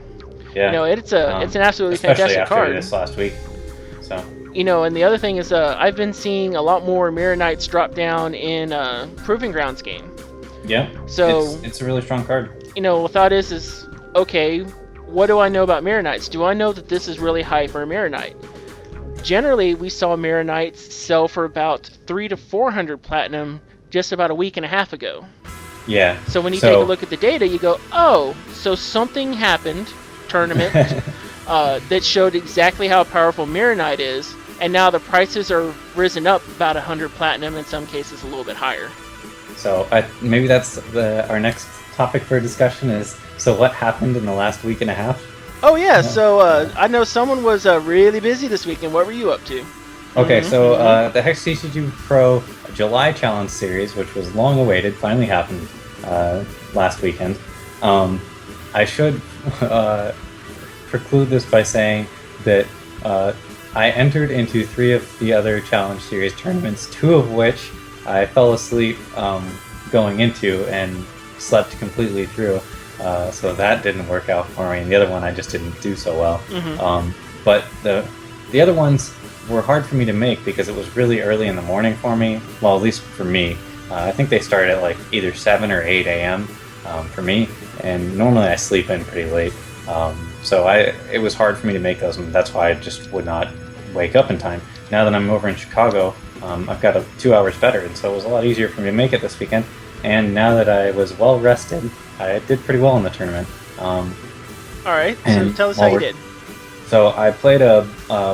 Yeah. It's an absolutely fantastic card. Especially after this last week. So. And the other thing is, I've been seeing a lot more Mirror Knights drop down in Proving Grounds game. Yeah. So it's a really strong card. The thought is okay, what do I know about Mirror Knights? Do I know that this is really high for a Mirror Knight? Generally, we saw Mirror Knights sell for about 300 to 400 platinum just about a week and a half ago. Yeah. So when you take a look at the data, you go, oh, so something happened, tournament, that showed exactly how powerful Mirror Knight is, and now the prices are risen up about 100 platinum, in some cases a little bit higher. So maybe that's our next topic for discussion is, so what happened in the last week and a half? Oh yeah, so I know someone was really busy this weekend. What were you up to? Okay, the Hex TCG Pro July Challenge Series, which was long awaited, finally happened last weekend. I should preclude this by saying that I entered into 3 of the other Challenge Series tournaments, 2 of which I fell asleep going into and slept completely through. So that didn't work out for me, and the other one I just didn't do so well. But the other ones were hard for me to make because it was really early in the morning for me. Well, at least for me. I think they started at like either 7 or 8 a.m. For me, and normally I sleep in pretty late. So it was hard for me to make those, and that's why I just would not wake up in time. Now that I'm over in Chicago, I've got 2 hours better, and so it was a lot easier for me to make it this weekend. And now that I was well rested, I did pretty well in the tournament. Alright, so tell us how you did. So I played a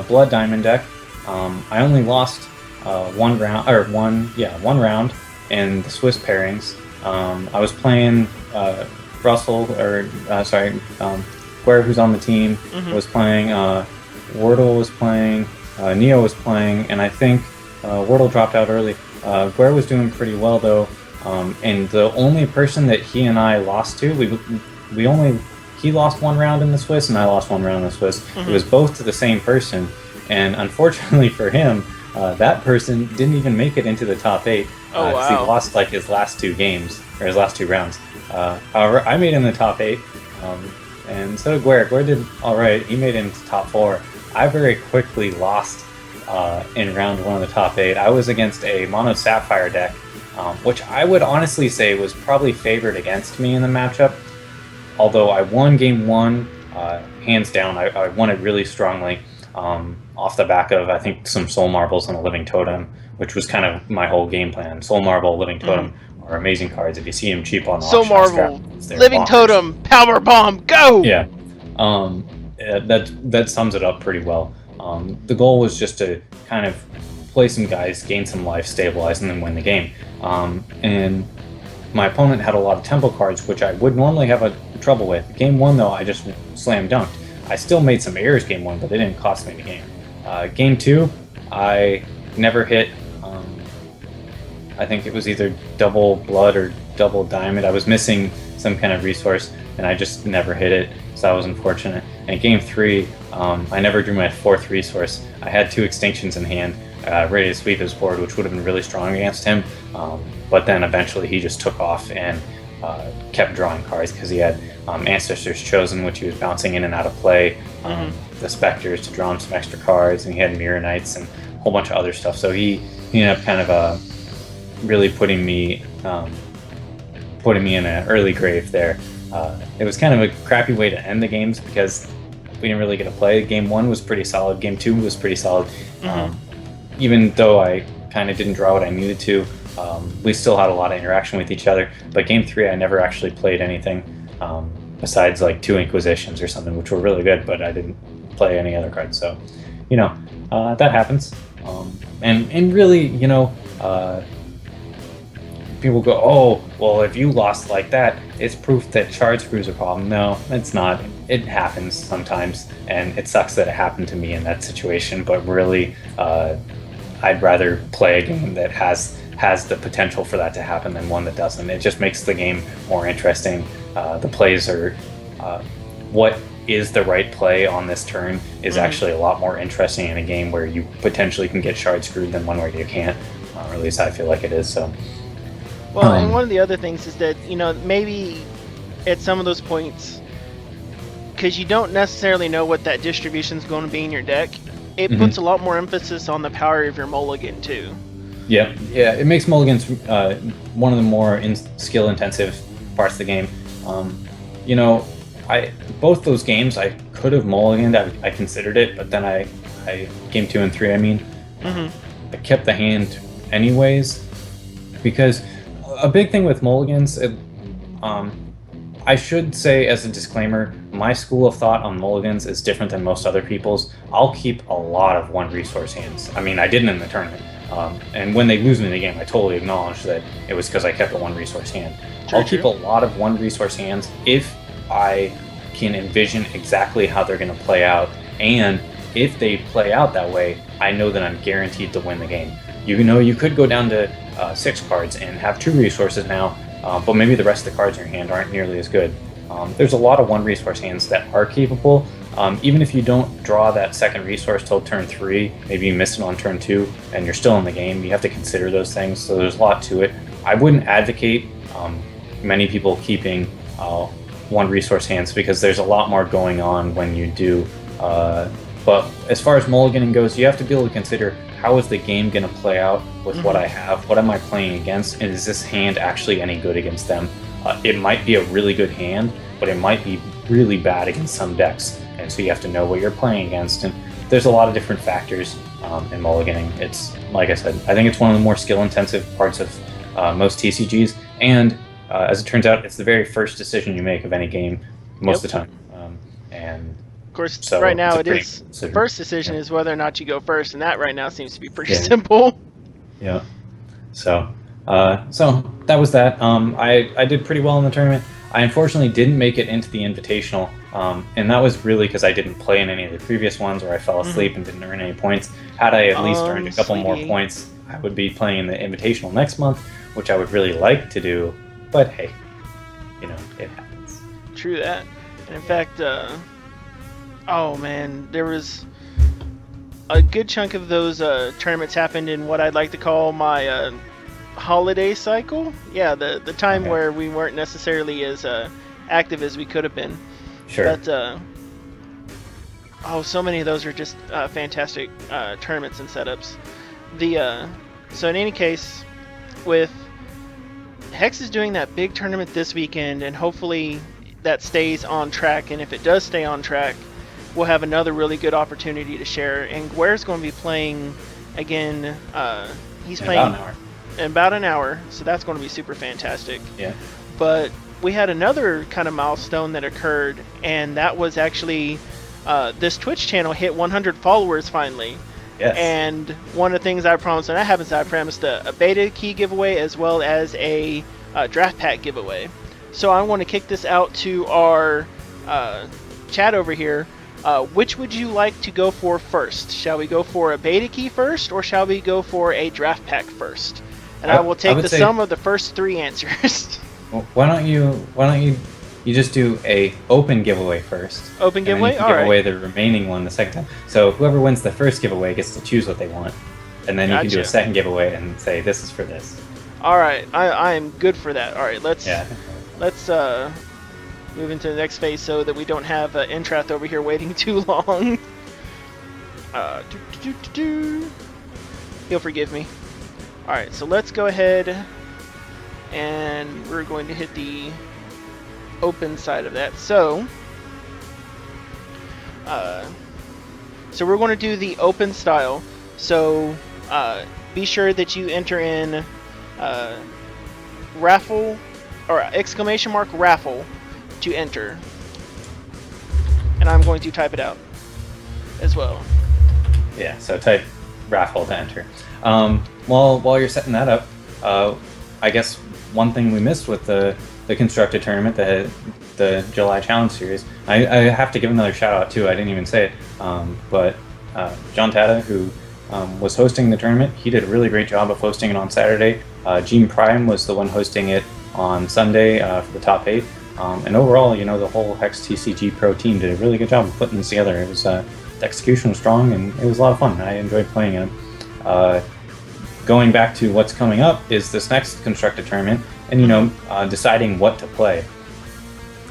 Blood Diamond deck. I only lost one round in the Swiss pairings. I was playing Guerre, who's on the team, was playing, Wordle was playing, Neo was playing, and I think Wordle dropped out early. Guerre was doing pretty well though, and the only person that he and I lost to, he lost one round in the Swiss, and I lost one round in the Swiss. Mm-hmm. It was both to the same person, and unfortunately for him, that person didn't even make it into the top 8 because he lost like his last 2 games or his last 2 rounds. However, I made it in the top 8, and so did Guerre. Guerre did all right. He made it into top 4. I very quickly lost in round 1 of the top 8. I was against a Mono Sapphire deck, which I would honestly say was probably favored against me in the matchup. Although I won game 1, hands down, I won it really strongly off the back of, I think, some Soul Marbles and a Living Totem, which was kind of my whole game plan. Soul Marble, Living Totem are amazing cards. If you see them cheap on the Soul auction Marble, scrap, Living bonkers. Totem, Power Bomb, go! Yeah. That sums it up pretty well. The goal was just to kind of play some guys, gain some life, stabilize, and then win the game. And my opponent had a lot of tempo cards, which I would normally have trouble with. Game 1, though, I just slam dunked. I still made some errors game 1, but they didn't cost me the game. Game 2, I never hit. I think it was either double blood or double diamond. I was missing some kind of resource, and I just never hit it, so that was unfortunate. And game 3, I never drew my 4th resource. I had 2 extinctions in hand, ready to sweep his board, which would have been really strong against him. But then eventually he just took off and kept drawing cards because he had Ancestors Chosen, which he was bouncing in and out of play, the Specters to draw him some extra cards, and he had Mirror Knights and a whole bunch of other stuff. So he ended up kind of really putting me in an early grave there. It was kind of a crappy way to end the games because we didn't really get to play. Game 1 was pretty solid. Game 2 was pretty solid. Even though I kind of didn't draw what I needed to, we still had a lot of interaction with each other. But game 3, I never actually played anything besides like 2 Inquisitions or something, which were really good, but I didn't play any other cards. So, that happens. And really, people go, oh, well, if you lost like that, it's proof that shard screw's a problem. No, it's not. It happens sometimes, and it sucks that it happened to me in that situation, but really, I'd rather play a game that has the potential for that to happen than one that doesn't. It just makes the game more interesting. The plays are what is the right play on this turn is actually a lot more interesting in a game where you potentially can get shard screwed than one where you can't. Or at least I feel like it is. So. Well, and one of the other things is that, maybe at some of those points, because you don't necessarily know what that distribution is going to be in your deck, it puts a lot more emphasis on the power of your mulligan, too. Yeah, it makes mulligans one of the more skill-intensive parts of the game. Both those games I could have mulliganed. I considered it, but then I game 2 and 3. I kept the hand anyways because a big thing with mulligans. I should say as a disclaimer, my school of thought on mulligans is different than most other people's. I'll keep a lot of 1 resource hands. I mean, I didn't in the tournament. And when they lose me in the game, I totally acknowledge that it was because I kept a 1 resource hand. I'll keep a lot of 1 resource hands if I can envision exactly how they're going to play out. And if they play out that way, I know that I'm guaranteed to win the game. You could go down to 6 cards and have 2 resources now, but maybe the rest of the cards in your hand aren't nearly as good. There's a lot of 1 resource hands that are capable. Even if you don't draw that 2nd resource till turn 3, maybe you miss it on turn 2, and you're still in the game, you have to consider those things, so there's a lot to it. I wouldn't advocate many people keeping 1 resource hands because there's a lot more going on when you do. But as far as mulliganing goes, you have to be able to consider how is the game going to play out with what I have, what am I playing against, and is this hand actually any good against them? It might be a really good hand, but it might be really bad against some decks, and so you have to know what you're playing against. And there's a lot of different factors in mulliganing. It's, like I said, I think it's one of the more skill-intensive parts of most TCGs, and as it turns out, it's the very first decision you make of any game most of the time. And of course, so right now it is the first decision is whether or not you go first, and that right now seems to be pretty simple. Yeah. So that was that. I did pretty well in the tournament. I unfortunately didn't make it into the Invitational, and that was really because I didn't play in any of the previous ones, or I fell asleep and didn't earn any points. Had I at least earned a couple more sweetie. points, I would be playing the Invitational next month, which I would really like to do. But hey, it happens. True that. And in fact, oh man, there was a good chunk of those tournaments happened in what I'd like to call my holiday cycle. Yeah, the time Okay. where we weren't necessarily as active as we could have been. Sure. But so many of those are just fantastic tournaments and setups. So in any case, with Hex is doing that big tournament this weekend, and hopefully that stays on track. And if it does stay on track, we'll have another really good opportunity to share. And Guerre's going to be playing again. He's In playing about an hour. in about an hour, so that's going to be super fantastic. Yeah. But we had another kind of milestone that occurred, and that was actually this Twitch channel hit 100 followers finally. Yes. And one of the things I promised, and that happens, I promised a beta key giveaway as well as a draft pack giveaway. So I want to kick this out to our chat over here. Which would you like to go for first? Shall we go for a beta key first, or shall we go for a draft pack first? And I will take the sum of the first three answers. Well, why don't you just do a open giveaway first? Open giveaway? And then you can give away the remaining one the second time. So whoever wins the first giveaway gets to choose what they want. And then you can do a second giveaway and say, this is for this. Alright, I am good for that. Alright, let's move into the next phase so that we don't have Intrath over here waiting too long. He'll forgive me. Alright, so let's go ahead and we're going to hit the open side of that. So we're going to do the open style. So be sure that you enter in raffle or exclamation mark raffle to enter. And I'm going to type it out as well. Yeah, so type raffle to enter. While you're setting that up, I guess one thing we missed with the constructed tournament, the July Challenge Series, I have to give another shout out too. I didn't even say it, but John Tata, who was hosting the tournament, he did a really great job of hosting it on Saturday. Gene Prime was the one hosting it on Sunday for the top 8. And overall, the whole Hex TCG Pro team did a really good job of putting this together. It was the execution was strong, and it was a lot of fun. I enjoyed playing it. Going back to what's coming up is this next constructed tournament, and deciding what to play.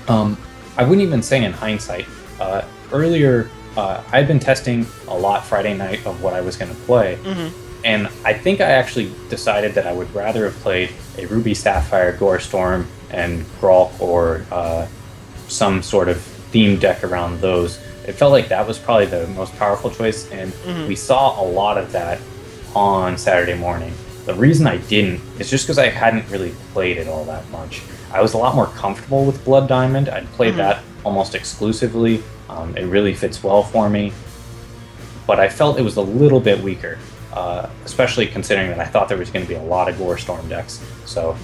I wouldn't even say in hindsight. Earlier, I'd been testing a lot Friday night of what I was going to play, and I think I actually decided that I would rather have played a Ruby Sapphire, Gore Storm, and Grolk, or some sort of themed deck around those. It felt like that was probably the most powerful choice, and we saw a lot of that on Saturday morning. The reason I didn't is just because I hadn't really played it all that much. I was a lot more comfortable with Blood Diamond. I'd played that almost exclusively. It really fits well for me. But I felt it was a little bit weaker, especially considering that I thought there was going to be a lot of Gore Storm decks. So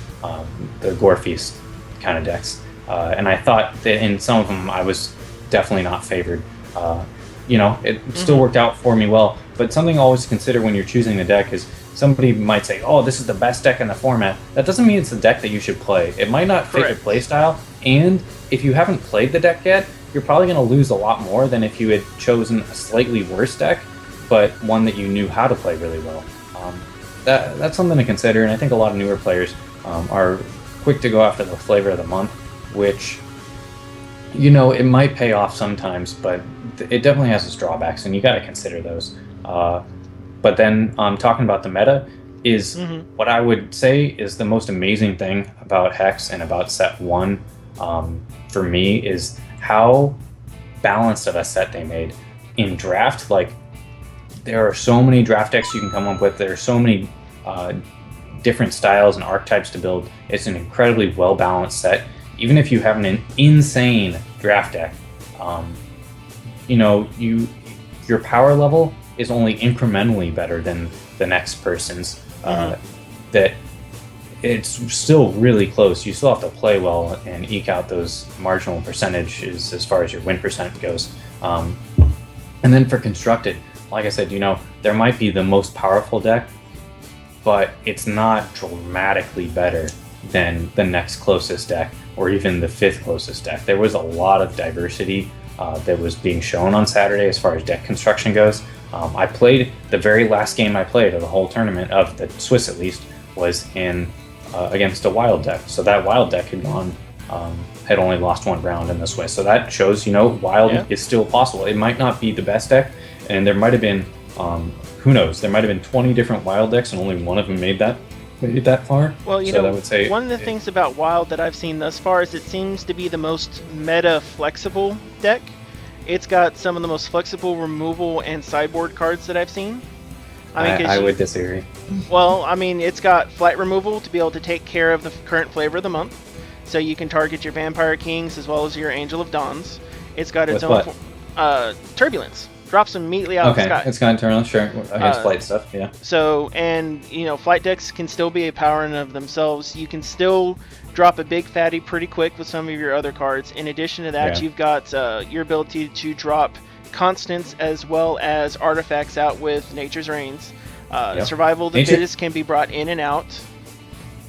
the Gore Feast kind of decks. And I thought that in some of them I was definitely not favored. It still worked out for me well. But something always to consider when you're choosing the deck is somebody might say, oh, this is the best deck in the format. That doesn't mean it's the deck that you should play. It might not fit your play style, and if you haven't played the deck yet, you're probably going to lose a lot more than if you had chosen a slightly worse deck, but one that you knew how to play really well. That's something to consider, and I think a lot of newer players are quick to go after the flavor of the month, which, it might pay off sometimes, but it definitely has its drawbacks, and you got to consider those. But then talking about the meta is what I would say is the most amazing thing about Hex and about set 1 for me is how balanced of a set they made. In draft, there are so many draft decks you can come up with. There are so many different styles and archetypes to build. It's an incredibly well-balanced set. Even if you have an insane draft deck, your power level is only incrementally better than the next person's. That it's still really close. You still have to play well and eke out those marginal percentages as far as your win percent goes. And then for constructed, like I said, there might be the most powerful deck, but it's not dramatically better than the next closest deck or even the fifth closest deck. There was a lot of diversity that was being shown on Saturday as far as deck construction goes. I played the very last game I played of the whole tournament, of the Swiss at least, was in against a wild deck. So that wild deck had had only lost one round in the Swiss. So that shows, wild is still possible. It might not be the best deck, and there might have been, who knows, there might have been 20 different wild decks and only one of them made that far. Well, I would say one of the things about wild that I've seen thus far is it seems to be the most meta flexible deck. It's got some of the most flexible removal and sideboard cards that I've seen. I would disagree. Well, it's got flight removal to be able to take care of the current flavor of the month. So you can target your Vampire Kings as well as your Angel of Dawns. It's got its own Turbulence. Drops immediately out of the sky. It's got Turbulence, sure, against flight stuff, yeah. So, and, flight decks can still be a power in of themselves. You can still drop a big fatty pretty quick with some of your other cards. In addition to that, you've got your ability to drop constants as well as artifacts out with Nature's Reigns. Survival of the Fittest can be brought in and out.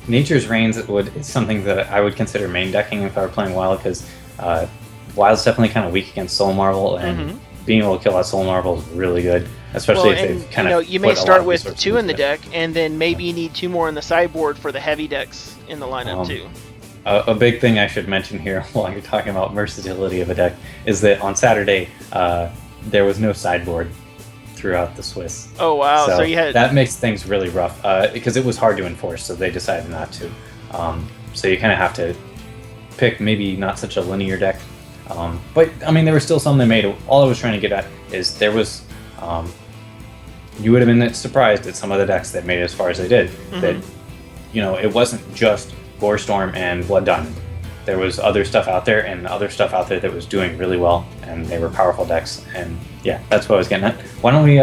Nature's Reigns is something that I would consider main decking if I were playing Wild, because Wild's definitely kind of weak against Soul Marvel, and being able to kill that Soul Marvel is really good, especially if they've kind of you may start with 2 in the deck, and then maybe you need 2 more in the sideboard for the heavy decks in the lineup too. A big thing I should mention here while you're talking about versatility of a deck is that on Saturday there was no sideboard throughout the Swiss. Oh wow! So you had that makes things really rough because it was hard to enforce, so they decided not to. So you kind of have to pick maybe not such a linear deck. But there were still some that made it. All I was trying to get at is there was. You would have been surprised at some of the decks that made it as far as they did. That it wasn't just Gorestorm and Blood Diamond. There was other stuff out there, and other stuff out there that was doing really well, and they were powerful decks. And yeah, that's what I was getting at. Why don't we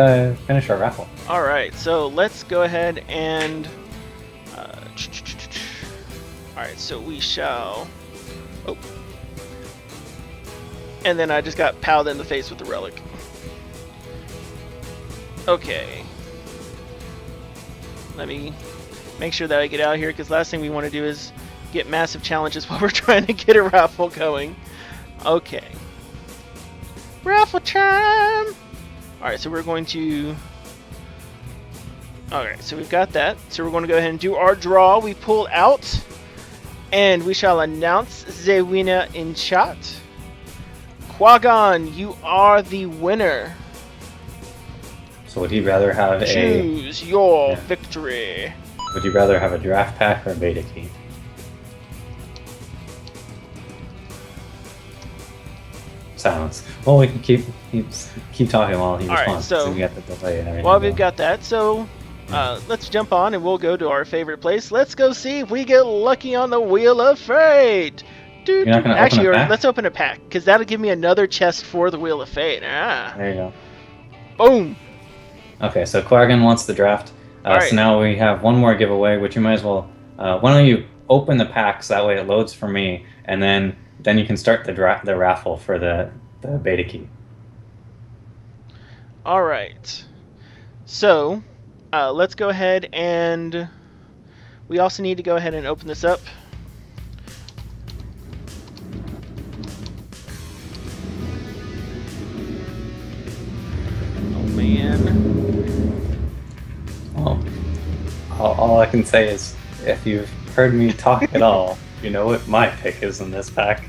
finish our raffle? All right, so let's go ahead and. All right, so we shall. Oh. And then I just got powed in the face with the relic. Okay. Let me make sure that I get out of here, because last thing we want to do is get massive challenges while we're trying to get a raffle going. Okay. Raffle time! Alright, so we're going to... Alright, so we've got that. So we're going to go ahead and do our draw. We pull out, and we shall announce the winner in chat. Quagon, you are the winner. So would you rather have Choose your victory. Would you rather have a draft pack or a beta key? Silence. Well, we can keep talking while he responds. So we got the delay and everything. Well, we've got that. So let's jump on and we'll go to our favorite place. Let's go see if we get lucky on the Wheel of Fate. You're not gonna Actually, open a pack? let's open a pack, because that'll give me another chest for the Wheel of Fate. There you go. Boom. Okay, so Quagon wants the draft. Right. So now we have one more giveaway, which you might as well. Why don't you open the packs? That way it loads for me, and then you can start the raffle for the beta key. All right. So let's go ahead, and we also need to go ahead and open this up. Well, all I can say is, if you've heard me talk at all, you know what my pick is in this pack.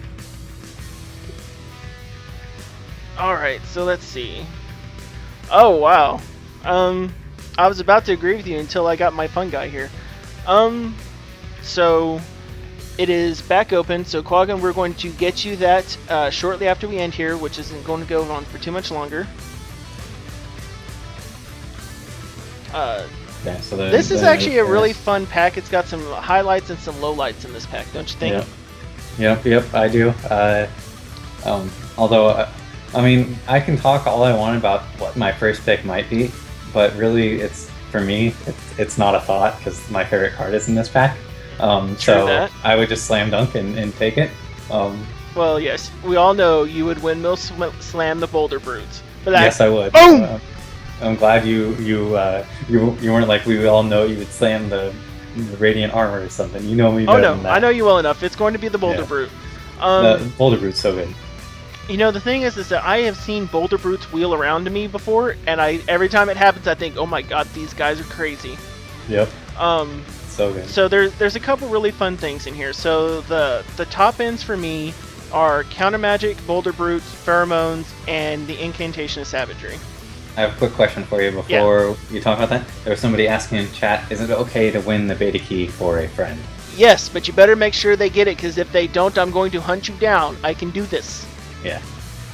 Alright, so let's see. Oh, wow. I was about to agree with you until I got my fun guy here. So it is back open. So Quagon, we're going to get you that shortly after we end here, which isn't going to go on for too much longer. So this is actually a really fun pack. It's got some highlights and some lowlights in this pack, don't you think? Yep, I do. Although, I can talk all I want about what my first pick might be, but really, for me, it's not a thought, because my favorite card is in this pack. So I would just slam dunk and take it. Well, yes, we all know you would windmill slam the Boulder Brutes. But yes, I would. Boom! I'm glad you weren't like we all know you would slam the radiant armor or something. You know me Oh better no, than that. I know you well enough. It's going to be the Boulder Yeah. Brute. The Boulder Brute's so good. You know, the thing is that I have seen Boulder Brutes wheel around to me before, and every time it happens, I think, oh my god, these guys are crazy. Yep. So good. So there's a couple really fun things in here. So the top ends for me are Counter Magic, Boulder Brutes, Pheromones, and the Incantation of Savagery. I have a quick question for you before you talk about that. There was somebody asking in chat, is it okay to win the beta key for a friend? Yes, but you better make sure they get it, because if they don't, I'm going to hunt you down. I can do this. Yeah.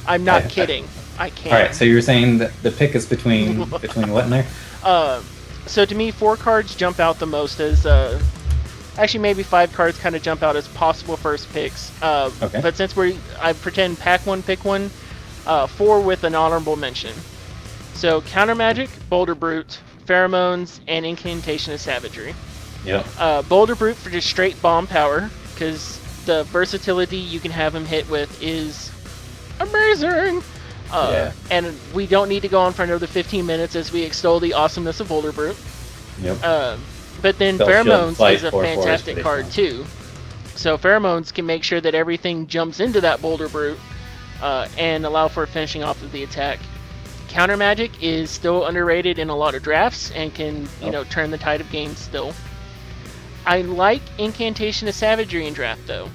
I'm not kidding. I can. Alright, so you were saying that the pick is between what in there? So to me, 4 cards jump out the most as... actually, maybe 5 cards kind of jump out as possible first picks. Okay. But since I pretend pack one, pick one, 4 with an honorable mention. So Counter Magic, Boulder Brute, Pheromones, and Incantation of Savagery. Yep. Boulder Brute for just straight bomb power, because the versatility you can have him hit with is amazing. And we don't need to go on for another 15 minutes as we extol the awesomeness of Boulder Brute. Yep. But then Spell Pheromones Shield, is a Fight, fantastic card too. So Pheromones can make sure that everything jumps into that Boulder Brute and allow for finishing off of the attack. Counter Magic is still underrated in a lot of drafts and can, turn the tide of games still. I like Incantation of Savagery in draft though.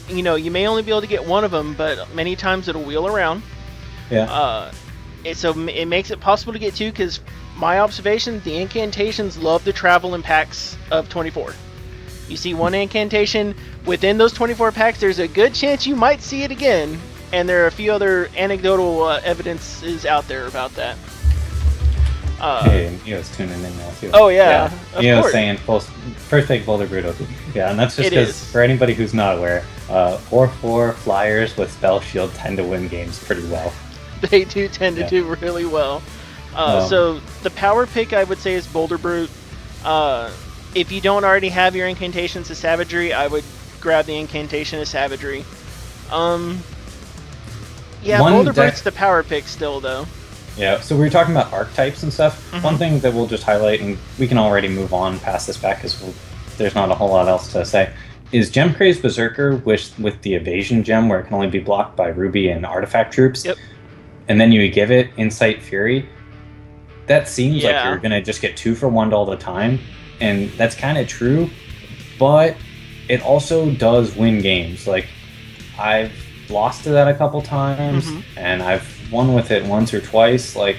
You may only be able to get one of them, but many times it'll wheel around. Yeah. So it makes it possible to get 2, because my observation, the incantations love to travel in packs of 24. You see one incantation within those 24 packs, there's a good chance you might see it again, and there are a few other anecdotal evidences out there about that. Hey, Neo's tuning in now too. Oh yeah, Neo's saying first pick Boulder Brute. Yeah, and that's just because for anybody who's not aware, 4/4 flyers with Spell Shield tend to win games pretty well. They do tend to do really well. So the power pick I would say is Boulder Brute. If you don't already have your Incantations of Savagery, I would grab the Incantation of Savagery. Boulder Brute's the power pick still though. Yeah, so we were talking about archetypes and stuff. Mm-hmm. One thing that we'll just highlight, and we can already move on past this pack because there's not a whole lot else to say, is Gem Craze Berserker with the Evasion Gem, where it can only be blocked by Ruby and Artifact troops. Yep. And then you give it Insight Fury. That seems like you're going to just get 2 for 1 all the time, and that's kind of true, but it also does win games. Like, I've lost to that a couple times, and I've won with it once or twice. Like,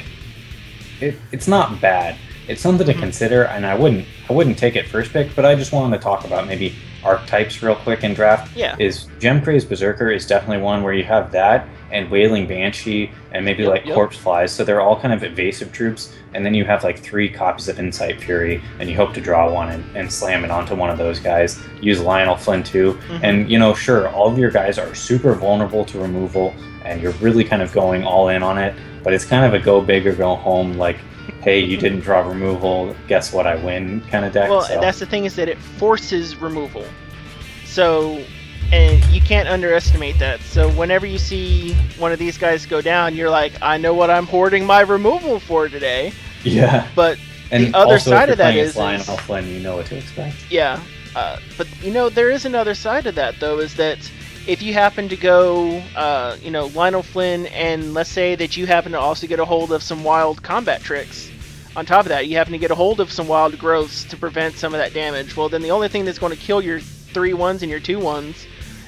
it's not bad. It's something to consider, and I wouldn't take it first pick, but I just wanted to talk about maybe archetypes real quick in draft. Is Gem Craze Berserker is definitely one where you have that and Wailing Banshee and maybe Corpse Flies, so they're all kind of evasive troops, and then you have like 3 copies of Insight Fury, and you hope to draw one and slam it onto one of those guys. Use Lionel Flynn too, and sure, all of your guys are super vulnerable to removal, and you're really kind of going all in on it, but it's kind of a go big or go home, like, hey, you didn't draw removal, guess what, I win kind of deck. Well, that's the thing, is that it forces removal. So, and you can't underestimate that. So whenever you see one of these guys go down, you're like, I know what I'm hoarding my removal for today. Yeah. But and the other side of that is Lionel Flynn, you know what to expect. Yeah. But, there is another side of that, though, is that if you happen to go, Lionel Flynn, and let's say that you happen to also get a hold of some wild combat tricks, on top of that, you happen to get a hold of some wild growths to prevent some of that damage, well, then the only thing that's going to kill your 3/1s and your 2/1s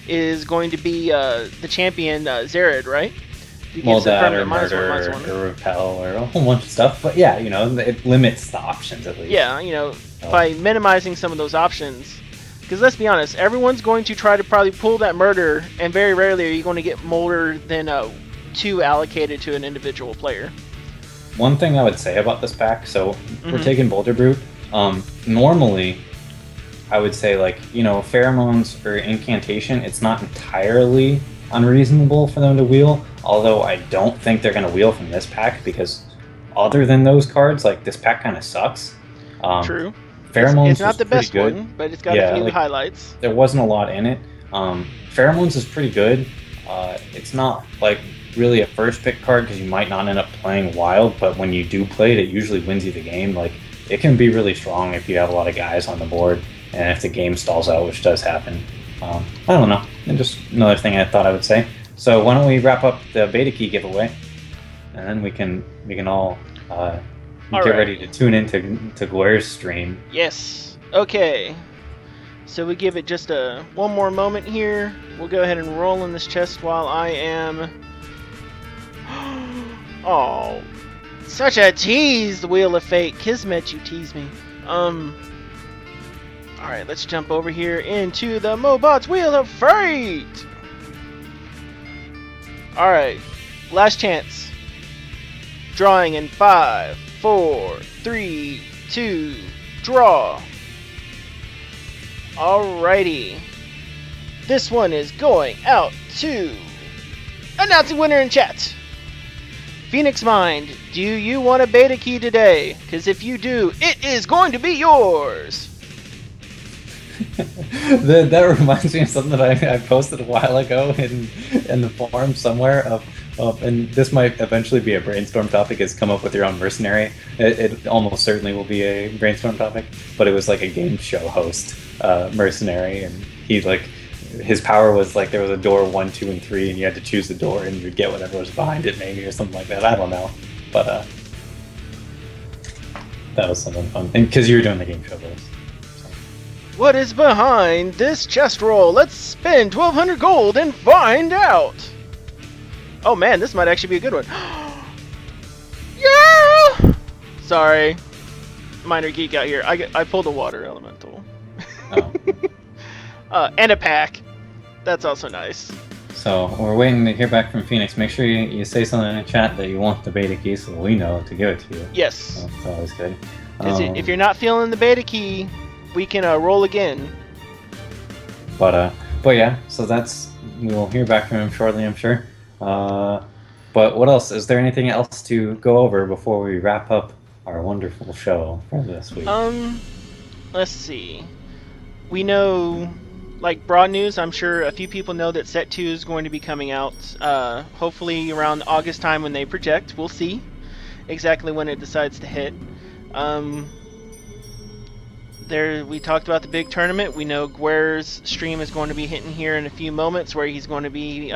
is going to be the champion Zared, right? Well, that or Murder or Repel or a whole bunch of stuff. But yeah, it limits the options at least. Yeah, by minimizing some of those options. Because let's be honest, everyone's going to try to probably pull that Murder, and very rarely are you going to get more than 2 allocated to an individual player. One thing I would say about this pack, so we're taking Boulder Brute. Normally, I would say, Pheromones or Incantation, it's not entirely unreasonable for them to wheel, although I don't think they're going to wheel from this pack, because other than those cards, this pack kind of sucks. True. Pheromones it's not the best good. one, but it's got a few highlights. There wasn't a lot in it. Pheromones is pretty good. It's not, really a first pick card because you might not end up playing wild, but when you do play it, it usually wins you the game. Like, it can be really strong if you have a lot of guys on the board, and if the game stalls out, which does happen. I don't know. And just another thing I thought I would say. So why don't we wrap up the beta key giveaway, and then we can all get ready to tune into Guer's stream. Yes. Okay. So we give it just one more moment here. We'll go ahead and roll in this chest while I am... Oh, such a tease, the Wheel of Fate. Kismet, you tease me. Alright, let's jump over here into the Mobot's Wheel of Fate! Alright, last chance. Drawing in 5, 4, 3, 2, draw. Alrighty. This one is going out to... Announcing winner in chat. Phoenix Mind, do you want a beta key today? Because if you do, it is going to be yours. That reminds me of something that I posted a while ago in the forum somewhere of, and this might eventually be a brainstorm topic, is come up with your own mercenary. It almost certainly will be a brainstorm topic, but it was like a game show host mercenary, and he like, his power was like there was a door 1, 2, and 3, and you had to choose the door and you'd get whatever was behind it maybe, or something like that. I don't know, but that was something fun, and because you were doing the game show host. What is behind this chest roll? Let's spend 1,200 gold and find out! Oh man, this might actually be a good one. Yeah! Sorry. Minor geek out here. I pulled a water elemental. Oh. And a pack. That's also nice. So, we're waiting to hear back from Phoenix. Make sure you say something in the chat that you want the beta key so we know to give it to you. Yes. So that's always good. If you're not feeling the beta key, we can roll again. But yeah, so we will hear back from him shortly, I'm sure. But what else? Is there anything else to go over before we wrap up our wonderful show for this week? Let's see. We know, like broad news, I'm sure a few people know that Set 2 is going to be coming out, hopefully around August time when they project. We'll see exactly when it decides to hit. We talked about the big tournament. We know Guer's stream is going to be hitting here in a few moments, where he's going to be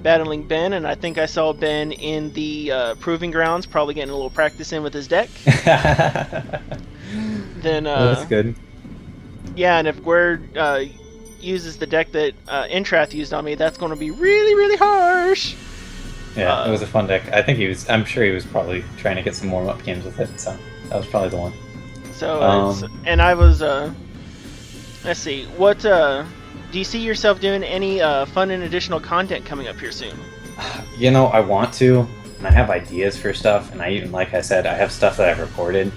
battling Ben, and I think I saw Ben in the proving grounds, probably getting a little practice in with his deck. Then that's good. Yeah, and if Guer uses the deck that Intrath used on me, that's going to be really, really harsh. Yeah, it was a fun deck. I'm sure he was probably trying to get some warm-up games with it, so that was probably the one. So, and I was, let's see, what, do you see yourself doing any fun and additional content coming up here soon? You know, I want to, and I have ideas for stuff, and like I said, I have stuff that I've recorded.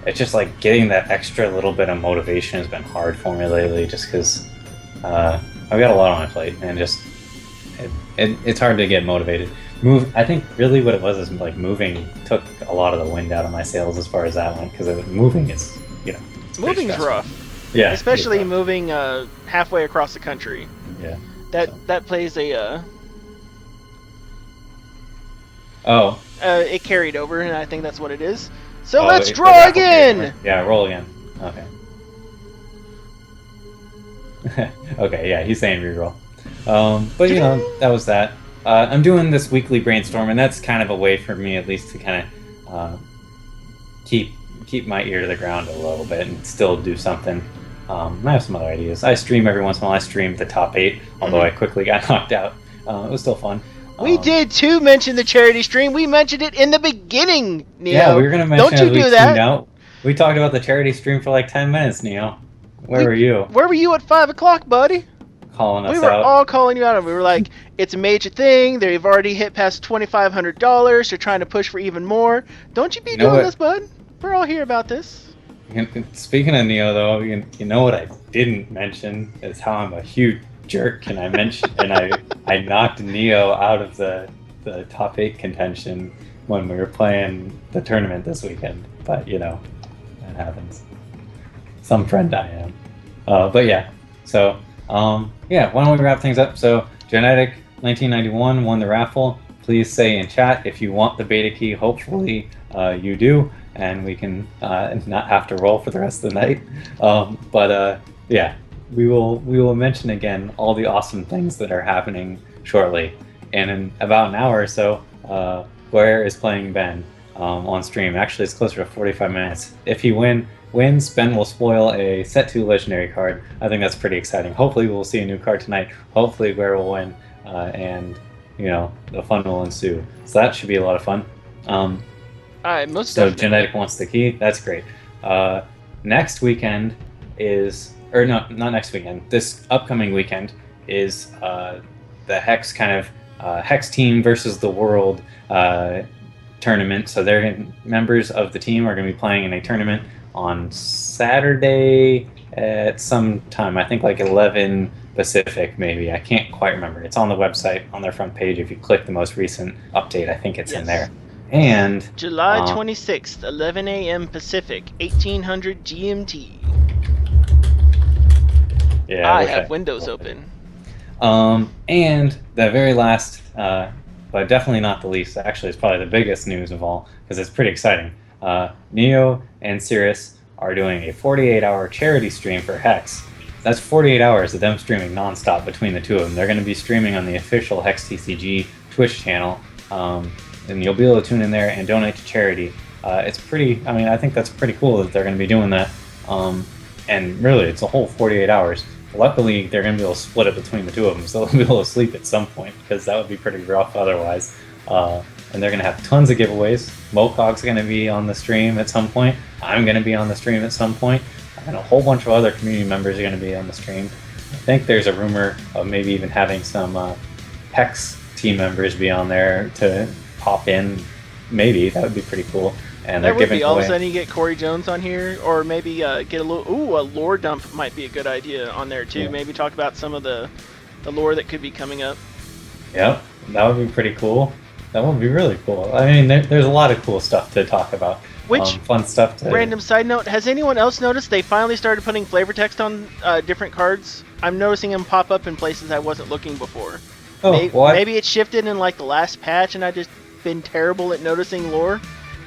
It's just like getting that extra little bit of motivation has been hard for me lately, just because I've got a lot on my plate, and it's hard to get motivated. I think really what it was is like moving took a lot of the wind out of my sails as far as that went, because moving is, moving's rough. Yeah, especially moving halfway across the country. Yeah, that plays a it carried over, and I think that's what it is. So let's draw again. Yeah, roll again. Okay. Okay, yeah, he's saying reroll. But that was that. I'm doing this weekly brainstorm, and that's kind of a way for me, at least, to kind of keep my ear to the ground a little bit and still do something. I have some other ideas. I stream every once in a while. I streamed the top 8, although I quickly got knocked out. It was still fun. We did too mention the charity stream. We mentioned it in the beginning, Neo. Yeah, we were gonna mention. Don't you do that? Out. We talked about the charity stream for like 10 minutes, Neo. Where were you? Where were you at 5 o'clock, buddy? Calling us out. We were all calling you out, and we were like, it's a major thing. They've already hit past $2,500. They're trying to push for even more. Don't you be doing this, bud. We're all here about this. Speaking of Neo, though, you know what I didn't mention is how I'm a huge jerk, and I mentioned and I knocked Neo out of the top 8 contention when we were playing the tournament this weekend. But that happens. Some friend I am. But yeah, so why don't we wrap things up? So Genetic 1991 won the raffle please say in chat if you want the beta key. Hopefully you do, and we can not have to roll for the rest of the night. Yeah, we will mention again all the awesome things that are happening shortly. And in about an hour or so, Blair is playing Ben on stream. Actually, it's closer to 45 minutes. If he wins, Ben will spoil a set 2 legendary card. I think that's pretty exciting. Hopefully we'll see a new card tonight. Hopefully Blair will win, and the fun will ensue. So that should be a lot of fun. Most so definitely. Genetic wants the key. That's great. Next weekend is, or no, not next weekend. This upcoming weekend is the Hex Hex team versus the world tournament. So members of the team are going to be playing in a tournament on Saturday at some time. I think like 11 Pacific, maybe. I can't quite remember. It's on the website on their front page. If you click the most recent update, I think it's in there. And July 26th, 11 a.m. Pacific, 1800 GMT. Yeah, I have Windows open. And the very last, but definitely not the least, actually it's probably the biggest news of all, because it's pretty exciting. Neo and Cirrus are doing a 48-hour charity stream for Hex. That's 48 hours of them streaming nonstop between the two of them. They're going to be streaming on the official Hex TCG Twitch channel, and you'll be able to tune in there and donate to charity. It's pretty, I think that's pretty cool that they're going to be doing that. And really, it's a whole 48 hours. Luckily, they're going to be able to split it between the two of them, so they'll be able to sleep at some point, because that would be pretty rough otherwise. And they're going to have tons of giveaways. Mokog's going to be on the stream at some point. I'm going to be on the stream at some point. And a whole bunch of other community members are going to be on the stream. I think there's a rumor of maybe even having some Hex team members be on there to pop in. Maybe. That would be pretty cool. And that would be all of a sudden you get Corey Jones on here, or maybe get a little. A lore dump might be a good idea on there too. Yeah. Maybe talk about some of the lore that could be coming up. Yep, that would be pretty cool. That would be really cool. There's a lot of cool stuff to talk about. Which fun stuff to... Random side note, has anyone else noticed they finally started putting flavor text on different cards? I'm noticing them pop up in places I wasn't looking before. Maybe it shifted in like the last patch and I've just been terrible at noticing lore.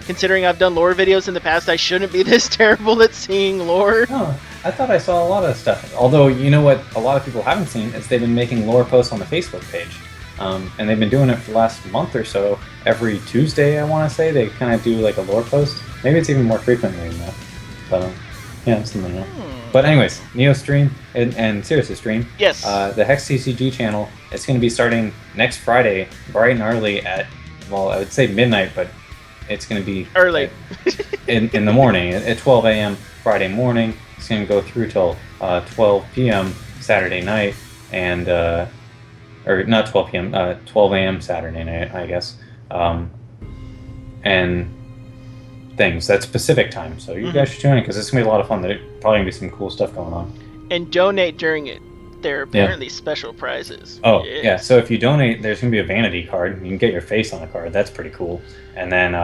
Considering I've done lore videos in the past, I shouldn't be this terrible at seeing lore. Oh, I thought I saw a lot of stuff. Although, you know what a lot of people haven't seen is they've been making lore posts on the Facebook page. And they've been doing it for the last month or so. Every Tuesday, I want to say, they kind of do like a lore post. Maybe it's even more frequently than that. But, yeah, it's something else. But anyways, Neo stream and Cirrus stream. Yes. The Hex TCG channel, it's going to be starting next Friday, bright and early at, well, I would say midnight, but it's going to be early in the morning at 12 a.m. Friday morning. It's going to go through till 12 p.m. Saturday night, and or not 12 p.m. 12 a.m. Saturday night, I guess. And things that's Pacific time, so you guys should tune in because it's going to be a lot of fun. There's probably going to be some cool stuff going on. And donate during it. There are apparently special prizes. Oh, yeah. So if you donate, there's going to be a vanity card. You can get your face on a card. That's pretty cool. And then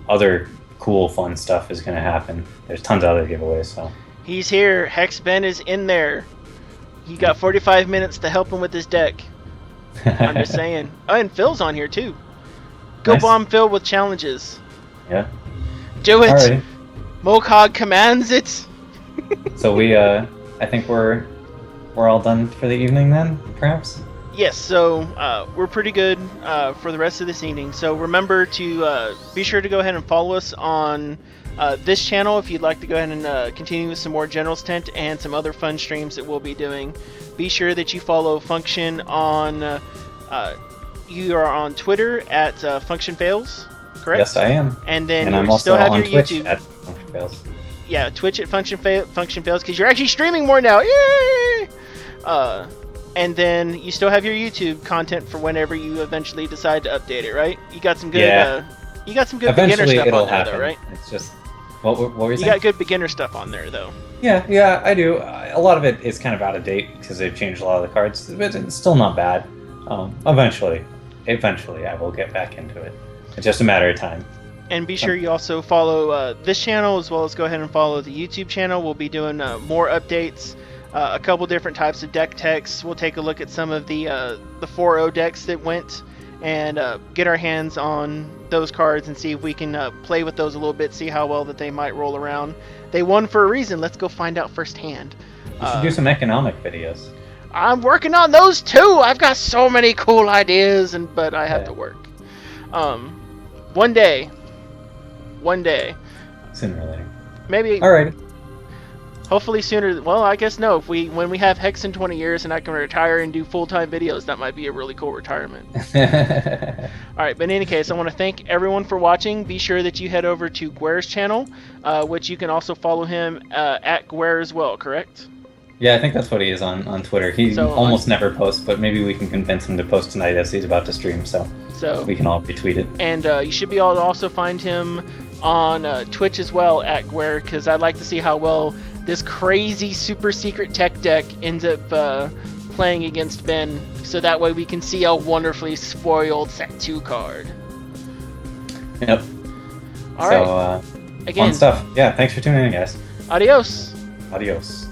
other cool, fun stuff is going to happen. There's tons of other giveaways. So he's here. Hex Ben is in there. You got 45 minutes to help him with his deck. I'm just saying. Oh, and Phil's on here, too. Go nice. Bomb Phil with challenges. Yeah. Do it. Alrighty. Mokog commands it. So I think we're all done for the evening then, perhaps? Yes, so we're pretty good for the rest of this evening. So remember to be sure to go ahead and follow us on this channel if you'd like to go ahead and continue with some more General's Tent and some other fun streams that we'll be doing. Be sure that you follow Function on... you are on Twitter at Funktionfails, correct? Yes, I am. And then I'm also on Twitch at Funktionfails. Yeah, Twitch at Funktionfails, because you're actually streaming more now. Yay! And then you still have your YouTube content for whenever you eventually decide to update it, right? You got some good, beginner stuff on there, though, right? It's just what were you saying? You got good beginner stuff on there, though. Yeah, I do. A lot of it is kind of out of date because they've changed a lot of the cards, but it's still not bad. Eventually, I will get back into it. It's just a matter of time. And be sure you also follow this channel as well as go ahead and follow the YouTube channel. We'll be doing more updates, a couple different types of deck techs. We'll take a look at some of the 4.0 decks that went and get our hands on those cards and see if we can play with those a little bit, see how well that they might roll around. They won for a reason. Let's go find out firsthand. You should do some economic videos. I'm working on those too. I've got so many cool ideas, but I have to work. One day. Sooner or later. Maybe. Alright. Hopefully sooner. Well, I guess no. When we have Hex in 20 years and I can retire and do full-time videos, that might be a really cool retirement. All right, but in any case, I want to thank everyone for watching. Be sure that you head over to Guer's channel, which you can also follow him at Guer as well, correct? Yeah, I think that's what he is on Twitter. He almost never posts, but maybe we can convince him to post tonight as he's about to stream, so we can all retweet it. And you should be able to also find him on Twitch as well at Guer, because I'd like to see how well this crazy super secret tech deck ends up playing against Ben, so that way we can see a wonderfully spoiled Set 2 card. Yep. Alright. So, again, fun stuff. Yeah, thanks for tuning in, guys. Adios. Adios.